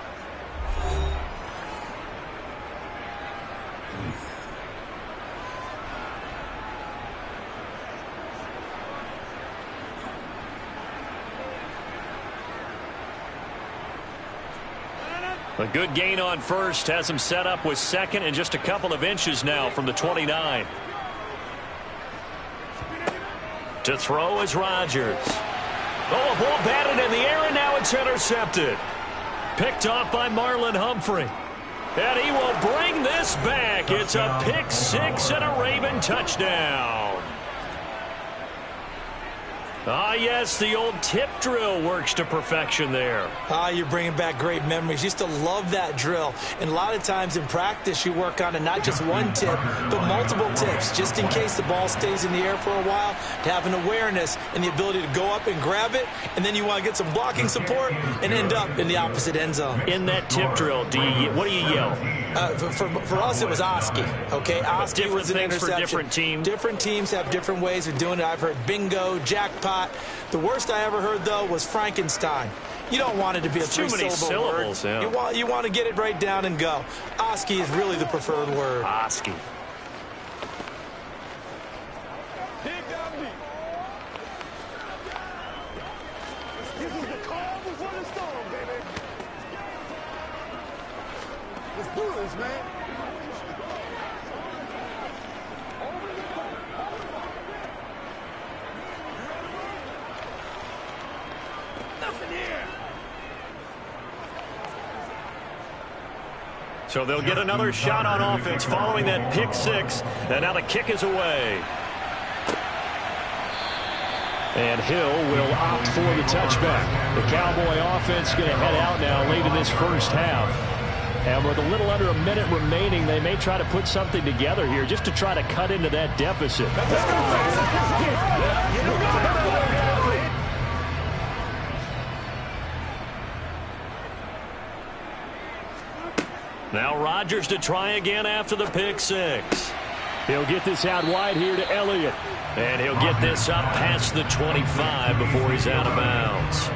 A: A good gain on first has him set up with second and just a couple of inches now from the 29. To throw is Rodgers. Oh, a ball batted in the air, and now it's intercepted. Picked off by Marlon Humphrey. And he will bring this back. It's a pick six and a Raven touchdown. Ah, yes, the old tip drill works to perfection there.
C: Ah, you're bringing back great memories. Used to love that drill. And a lot of times in practice, you work on it, not just one tip, but multiple tips, just in case the ball stays in the air for a while, to have an awareness and the ability to go up and grab it, and then you want to get some blocking support and end up in the opposite end zone.
A: In that tip drill, what do you yell?
C: For us, it was Oski. Okay, Oski was an interception.
A: For different teams.
C: Different teams have different ways of doing it. I've heard bingo, jackpot. The worst I ever heard, though, was Frankenstein. You don't want it to be a three-syllable word.
A: Yeah.
C: You want to get it right down and go. Oski is really the preferred word.
A: Oski.
E: This is the calm before the storm, baby. Let's do this, man.
A: So they'll get another shot on offense following that pick six. And now the kick is away.
F: And Hill will opt for the touchback. The Cowboy offense going to head out now late in this first half. And with a little under a minute remaining, they may try to put something together here just to try to cut into that deficit.
A: Now Rodgers to try again after the pick six.
F: He'll get this out wide here to Elliott.
A: And he'll get this up past the 25 before he's out of bounds.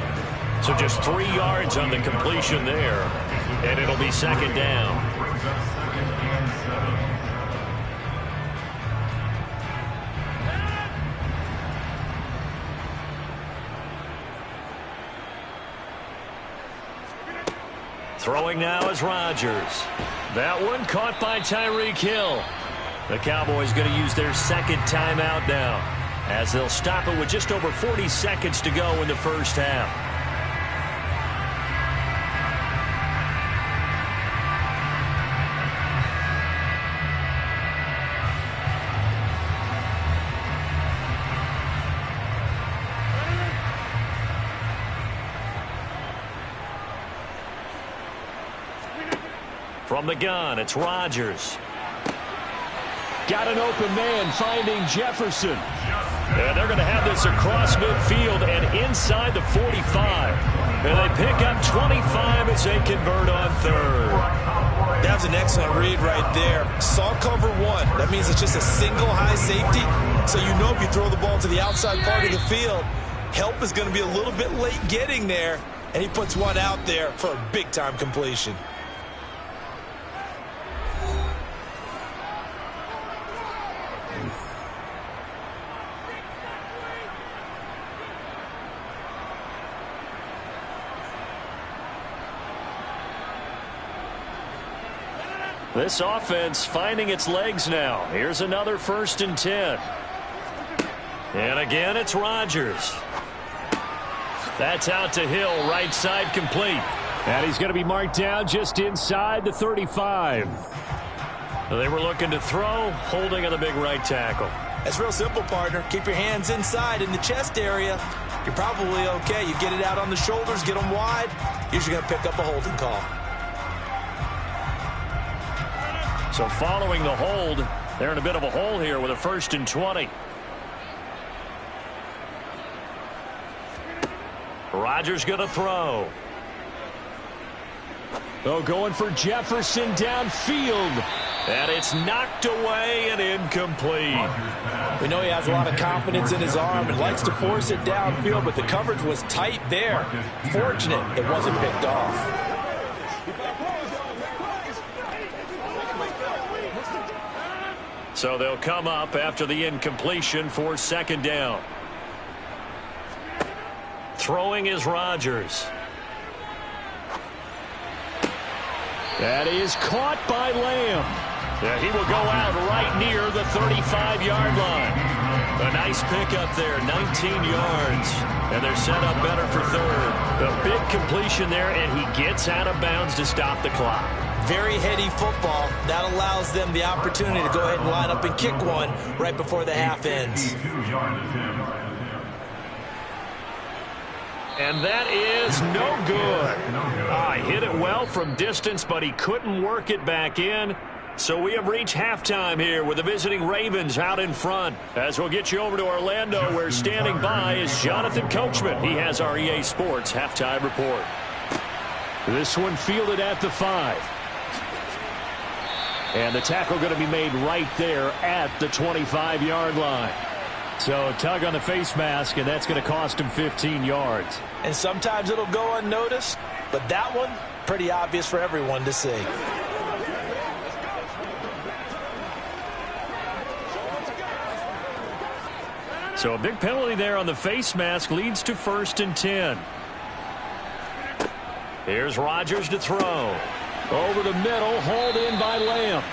A: So just 3 yards on the completion there. And it'll be second down. Throwing now is Rodgers. That one caught by Tyreek Hill. The Cowboys going to use their second timeout now as they'll stop it with just over 40 seconds to go in the first half. From the gun, it's Rodgers.
F: Got an open man finding Jefferson.
A: And they're going to have this across midfield and inside the 45. And they pick up 25 as they convert on third.
C: That's an excellent read right there. Saw cover one. That means it's just a single high safety. So you know if you throw the ball to the outside part of the field, help is going to be a little bit late getting there. And he puts one out there for a big-time completion.
A: This offense finding its legs now. Here's another 1st and 10. And again, it's Rodgers. That's out to Hill, right side complete.
F: And he's going to be marked down just inside the 35.
A: They were looking to throw, holding on the big right tackle.
C: That's real simple, partner. Keep your hands inside in the chest area. You're probably okay. You get it out on the shoulders, get them wide. Usually going to pick up a holding call.
A: So following the hold, they're in a bit of a hole here with a 1st and 20. Rodgers going to throw.
F: Oh, going for Jefferson downfield.
A: And it's knocked away and incomplete.
C: We know he has a lot of confidence in his arm and likes to force it downfield, but the coverage was tight there. Fortunate it wasn't picked off.
A: So they'll come up after the incompletion for 2nd down. Throwing is Rodgers.
F: That is caught by Lamb.
A: Yeah, he will go out right near the 35-yard line. A nice pickup there, 19 yards. And they're set up better for 3rd. A big completion there, and he gets out of bounds to stop the clock.
C: Very heady football. That allows them the opportunity to go ahead and line up and kick one right before the half ends.
A: And that is no good. He hit it well from distance, but he couldn't work it back in. So we have reached halftime here with the visiting Ravens out in front. As we'll get you over to Orlando, where standing by is Jonathan Coachman. He has our EA Sports halftime report.
F: This one fielded at the 5. And the tackle going to be made right there at the 25-yard line. So a tug on the face mask, and that's going to cost him 15 yards.
C: And sometimes it'll go unnoticed, but that one, pretty obvious for everyone to see.
A: So a big penalty there on the face mask leads to 1st and 10. Here's Rodgers to throw.
F: Over the middle, hauled in by Lamb.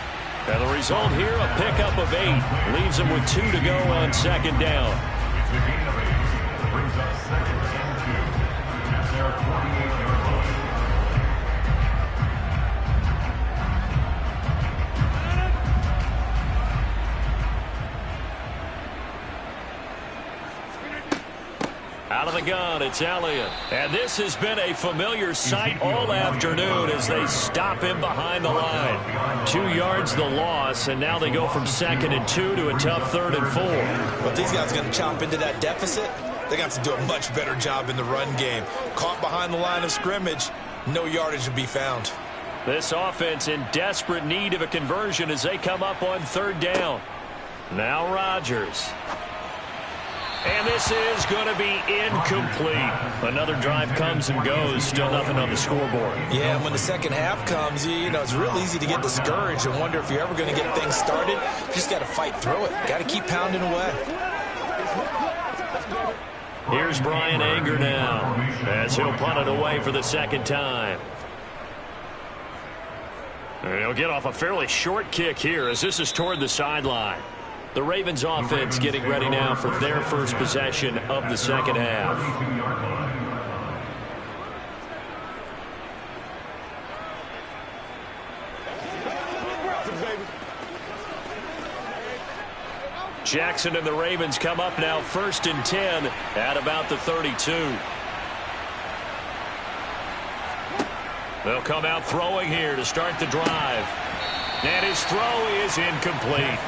A: And the result here, a pickup of 8. Leaves them with 2 to go on 2nd down.
D: It's a gain of 8. Brings up 2nd and 2 at their 28-yard line.
A: Out of the gun, it's Elliott. And this has been a familiar sight all afternoon as they stop him behind the line. 2 yards the loss, and now they go from 2nd and 2 to a tough 3rd and 4.
C: But these guys are going to chop into that deficit. They got to do a much better job in the run game. Caught behind the line of scrimmage, no yardage to be found.
A: This offense in desperate need of a conversion as they come up on 3rd down. Now Rodgers. And this is going to be incomplete. Another drive comes and goes. Still nothing on the scoreboard.
C: Yeah, and when the second half comes, you know, it's real easy to get discouraged and wonder if you're ever going to get things started. You just got to fight through it. Got to keep pounding away.
A: Here's Brian Anger now as he'll punt it away for the 2nd time. And he'll get off a fairly short kick here as this is toward the sideline. The Ravens offense getting ready now for their first possession of the 2nd half. Jackson and the Ravens come up now 1st and 10 at about the 32. They'll come out throwing here to start the drive. And his throw is incomplete.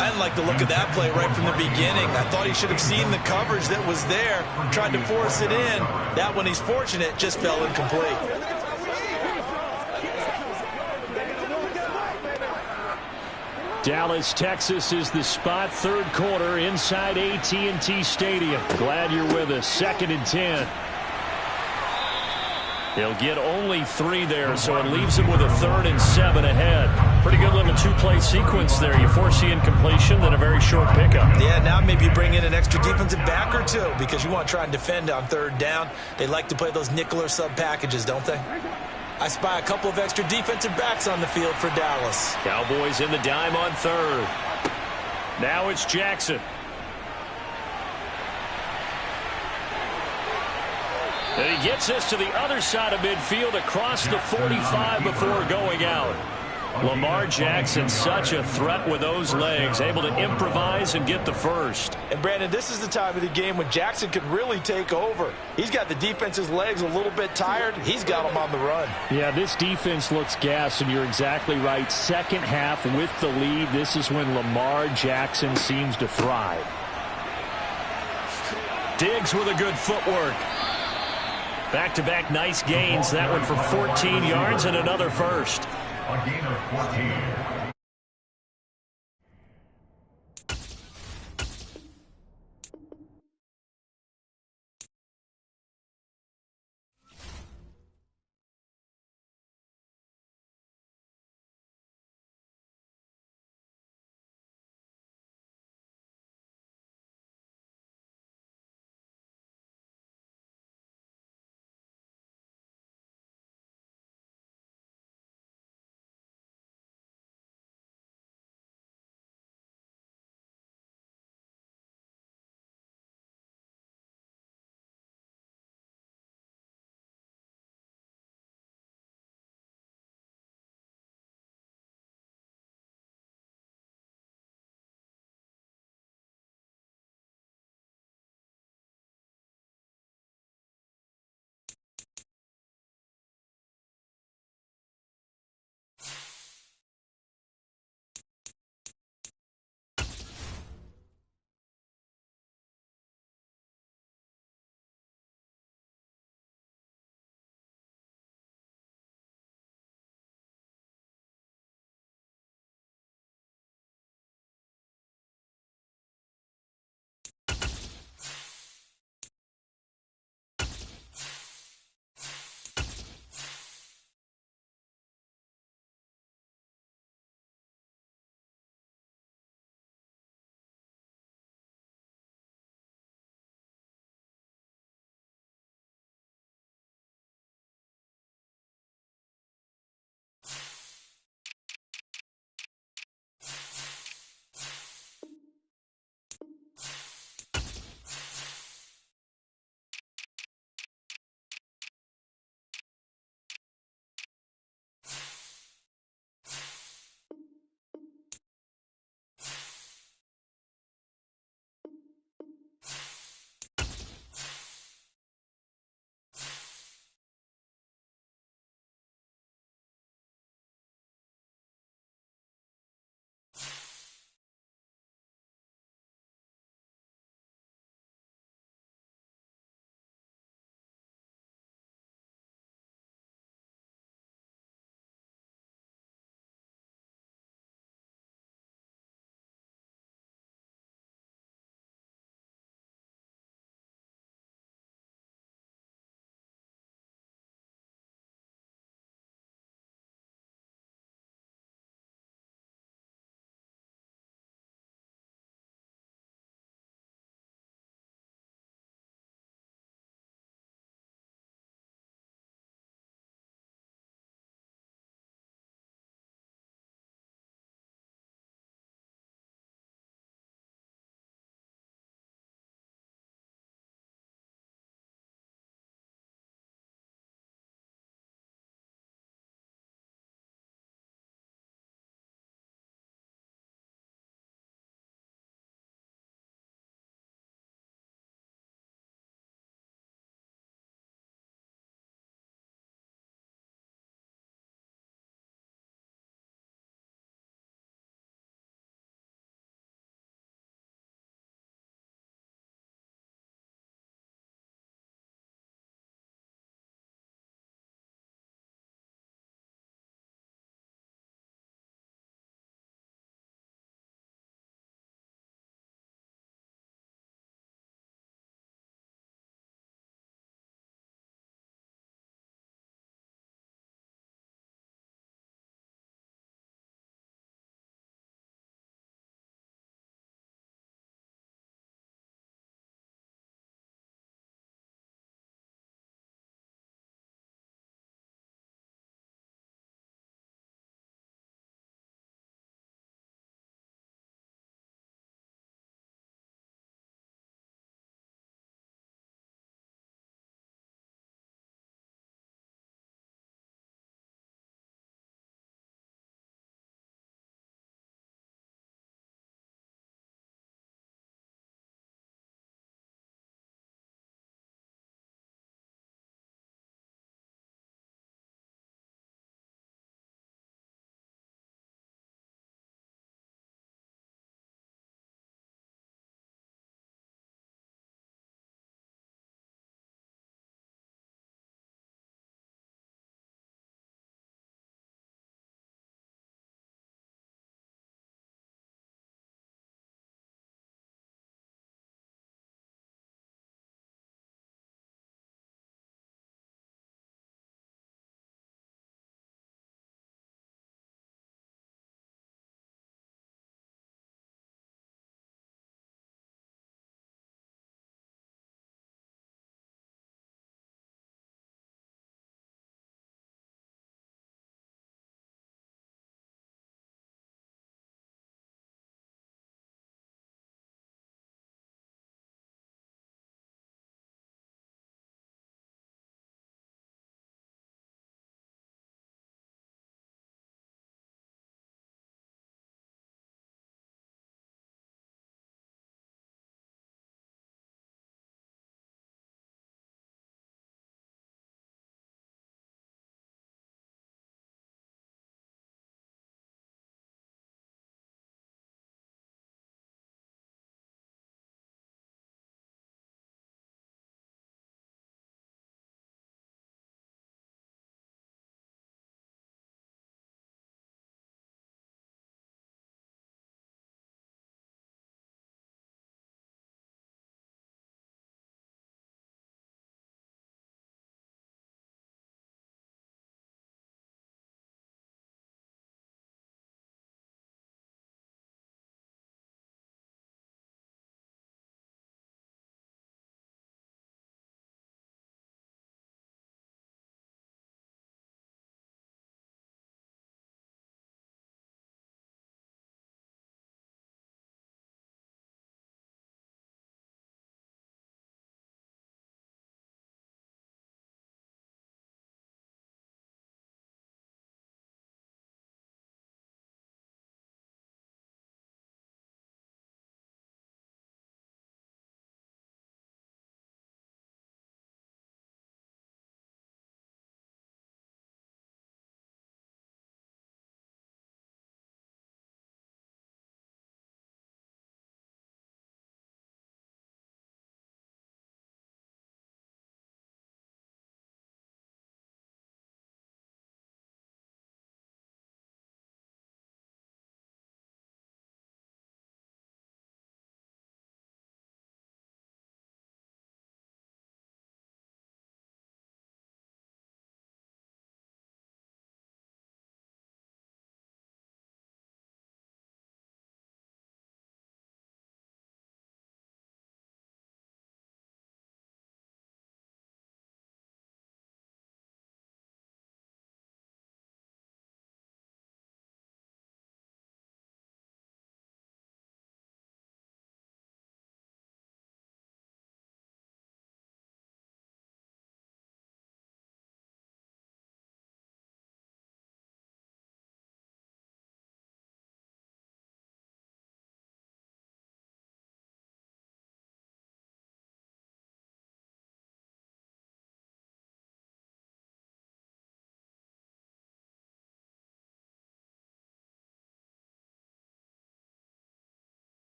C: I didn't like the look of that play right from the beginning. I thought he should have seen the coverage that was there, tried to force it in. That one, he's fortunate, just fell incomplete.
F: Dallas, Texas is the spot. 3rd quarter inside AT&T Stadium. Glad you're with us. 2nd and 10. They'll get only 3 there, so it leaves them with a 3rd and 7 ahead. Pretty good little 2-play sequence there. You force the incompletion, then a very short pickup.
C: Yeah, now maybe you bring in an extra defensive back or 2 because you want to try and defend on 3rd down. They like to play those nickel or sub packages, don't they? I spy a couple of extra defensive backs on the field for Dallas.
A: Cowboys in the dime on third. Now it's Jackson. And he gets this to the other side of midfield across the 45 before going out. Lamar Jackson, such a threat with those legs, able to improvise and get the first.
B: And, Brandon, this is the time of the game when Jackson could really take over. He's got the defense's legs a little bit tired. He's got them on the run.
F: Yeah, this defense looks gassed, and you're exactly right. Second half with the lead, this is when Lamar Jackson seems to thrive.
A: Diggs with a good footwork. Back-to-back nice gains. That one for 14 yards and another first.
D: A gain of 14.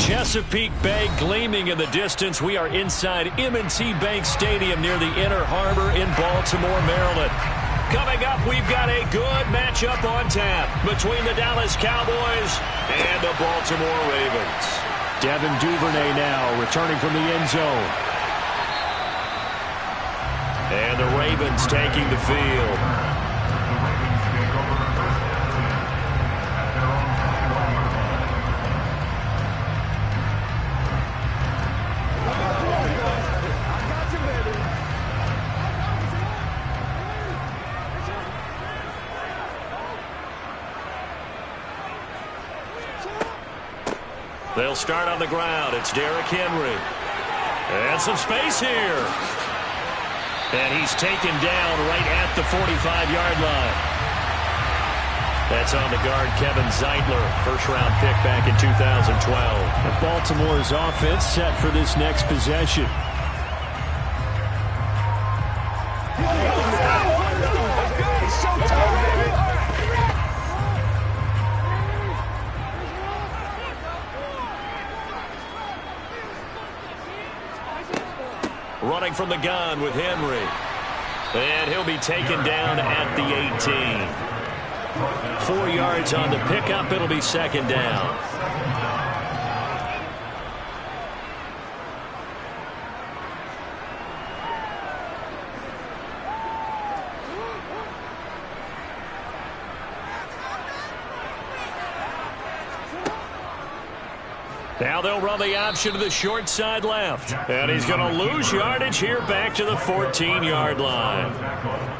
A: Chesapeake Bay gleaming in the distance. We are inside M&T Bank Stadium near the Inner Harbor in Baltimore, Maryland. Coming up, we've got a good matchup on tap between the Dallas Cowboys and the Baltimore Ravens.
F: Devin Duvernay now returning from the end zone.
A: And the Ravens taking the field. They'll start on the ground. It's Derrick Henry. And some space here. And he's taken down right at the 45-yard line. That's on the guard, Kevin Zeitler, first-round pick back in 2012.
F: And Baltimore's offense set for this next possession.
A: Running from the gun with Henry. And he'll be taken down at the 18. 4 yards on the pickup. It'll be second down. Now they'll run the option to the short side left. And he's going to lose yardage here back to the 14-yard line.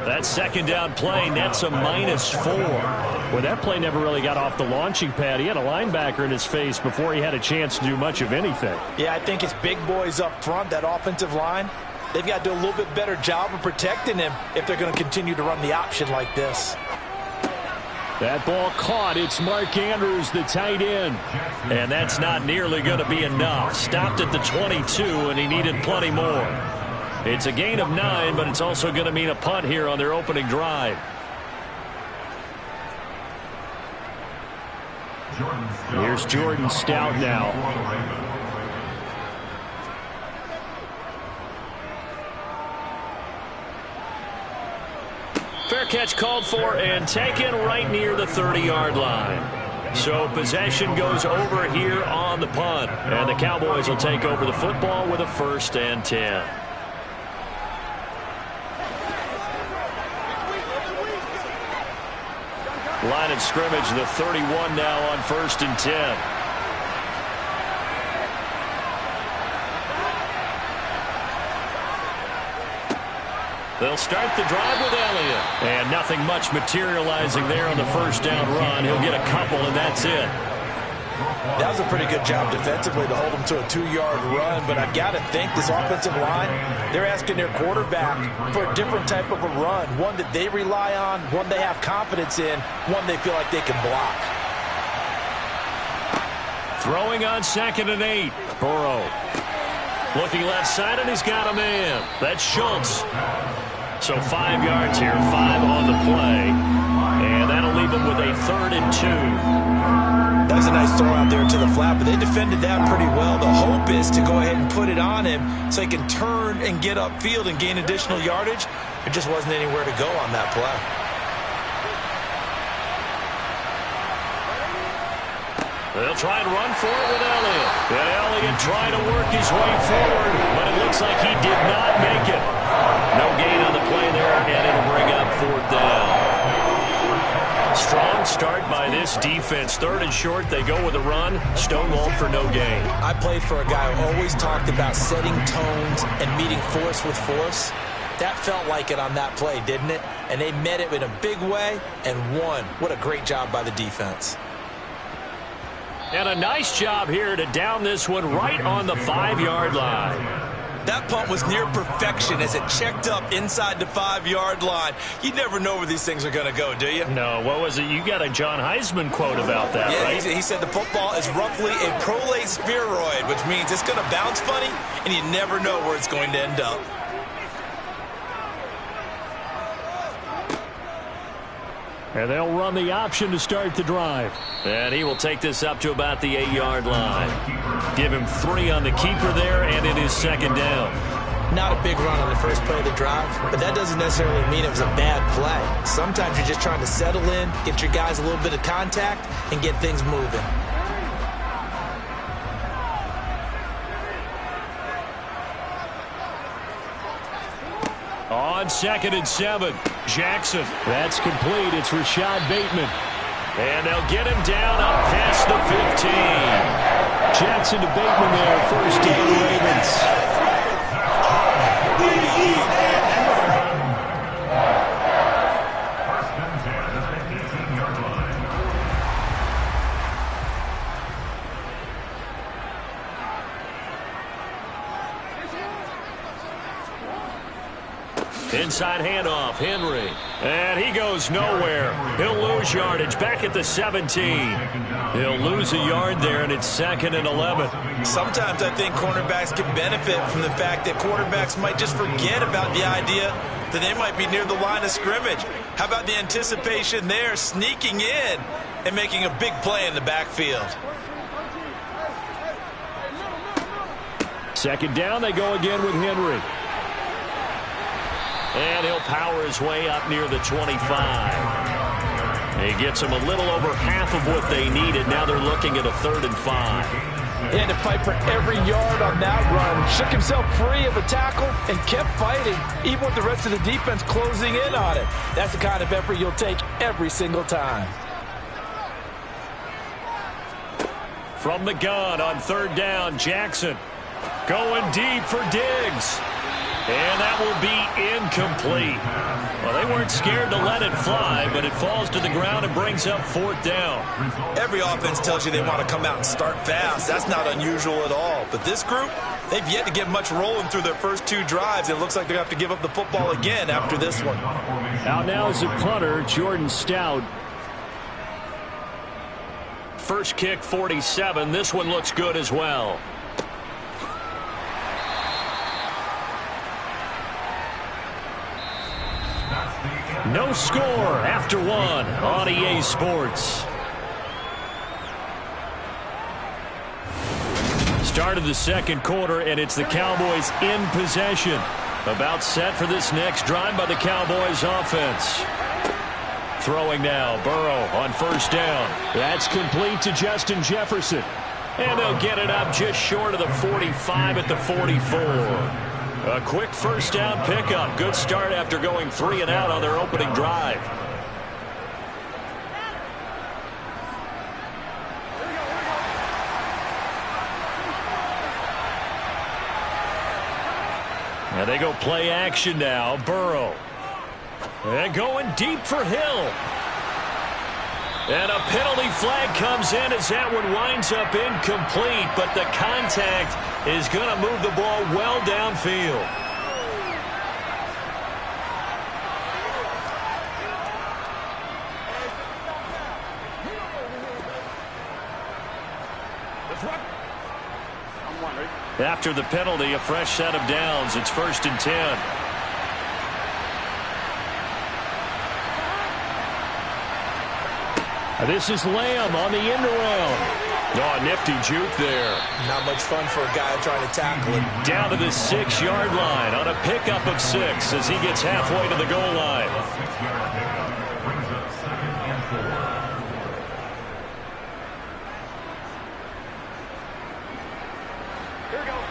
A: That second down play nets a -4.
F: Well, that play never really got off the launching pad. He had a linebacker in his face before he had a chance to do much of anything.
B: Yeah, I think it's big boys up front, that offensive line. They've got to do a little bit better job of protecting him if they're going to continue to run the option like this.
F: That ball caught. It's Mark Andrews, the tight end.
A: And that's not nearly going to be enough. Stopped at the 22, and he needed plenty more. It's a gain of 9, but it's also going to mean a punt here on their opening drive.
F: Here's Jordan Stout now.
A: Fair catch called for and taken right near the 30-yard line. So possession goes over here on the punt. And the Cowboys will take over the football with a 1st and 10. Line of scrimmage, the 31 now on 1st and 10. They'll start the drive with Elliott. And nothing much materializing there on the first down run. He'll get a couple, and that's it.
B: That was a pretty good job defensively to hold him to a 2-yard run, but I've got to think this offensive line, they're asking their quarterback for a different type of a run, one that they rely on, one they have confidence in, one they feel like they can block.
A: Throwing on 2nd and 8. Burrow. Looking left side, and he's got a man. That's Schultz. So 5 yards here, 5 on the play. And that'll leave him with a 3rd and 2.
C: That was a nice throw out there to the flat, but they defended that pretty well. The hope is to go ahead and put it on him so he can turn and get upfield and gain additional yardage. There just wasn't anywhere to go on that play.
A: They'll try and run for it with Elliott. And Elliott trying to work his way forward, but it looks like he did not make it. No gain on the play there, and it'll bring up 4th down. Strong start by this defense. 3rd and short, they go with a run. Stonewalled for no gain.
C: I played for a guy who always talked about setting tones and meeting force with force. That felt like it on that play, didn't it? And they met it in a big way and won. What a great job by the defense.
A: And a nice job here to down this one right on the 5-yard line.
C: That punt was near perfection as it checked up inside the 5-yard line. You never know where these things are going to go, do you?
A: No, what was it? You got a John Heisman quote about that,
C: yeah,
A: right?
C: He said the football is roughly a prolate spheroid, which means it's going to bounce funny, and you never know where it's going to end up.
A: And they'll run the option to start the drive. And he will take this up to about the 8-yard line. Give him 3 on the keeper there, and it is second down.
C: Not a big run on the first play of the drive, but that doesn't necessarily mean it was a bad play. Sometimes you're just trying to settle in, get your guys a little bit of contact, and get things moving.
A: On 2nd and 7, Jackson. That's complete. It's Rashad Bateman. And they'll get him down up past the 15. Jackson to Bateman there. First down, Ravens. Inside handoff, Henry. And he goes nowhere. He'll lose yardage back at the 17. He'll lose a yard there, and it's 2nd and 11.
E: Sometimes I think cornerbacks can benefit from the fact that quarterbacks might just forget about the idea that they might be near the line of scrimmage. How about the anticipation there, sneaking in and making a big play in the backfield?
A: Second down, they go again with Henry. And he'll power his way up near the 25. He gets them a little over half of what they needed. Now they're looking at a 3rd and 5.
B: He had to fight for every yard on that run. Shook himself free of a tackle and kept fighting, even with the rest of the defense closing in on it. That's the kind of effort you'll take every single time.
A: From the gun on 3rd down, Jackson going deep for Diggs. And that will be incomplete. Well, they weren't scared to let it fly, but it falls to the ground and brings up 4th down.
E: Every offense tells you they want to come out and start fast. That's not unusual at all. But this group, they've yet to get much rolling through their first 2 drives. It looks like they're going to have to give up the football again after this one.
A: Out now is a punter, Jordan Stout. First kick, 47. This one looks good as well. No score after 1 on EA Sports. Start of the second quarter, and it's the Cowboys in possession. About set for this next drive by the Cowboys offense. Throwing now, Burrow on 1st down. That's complete to Justin Jefferson. And they'll get it up just short of the 45 at the 44. A quick 1st down pickup. Good start after going 3 and out on their opening drive. And they go play action now. Burrow. And going deep for Hill. And a penalty flag comes in as that one winds up incomplete, but the contact is going to move the ball well downfield. After the penalty, a fresh set of downs. It's 1st and 10. This is Lamb on the end around. Oh, nifty juke there.
C: Not much fun for a guy trying to tackle him.
A: Down to the 6-yard line on a pickup of 6 as he gets halfway to the goal line.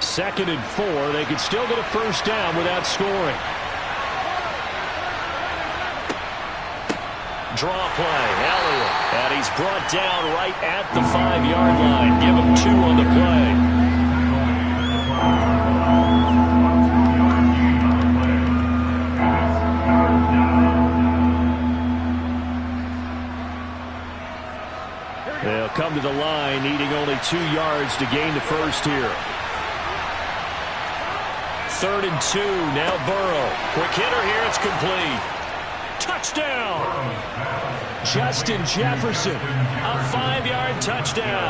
A: Second and 4. They could still get a 1st down without scoring. Draw play, Elliott, and he's brought down right at the 5-yard line. Give him 2 on the play. They'll come to the line, needing only 2 yards to gain the 1st here. 3rd and 2, now Burrow. Quick hitter here, it's complete. Touchdown! Justin Jefferson, a 5-yard touchdown.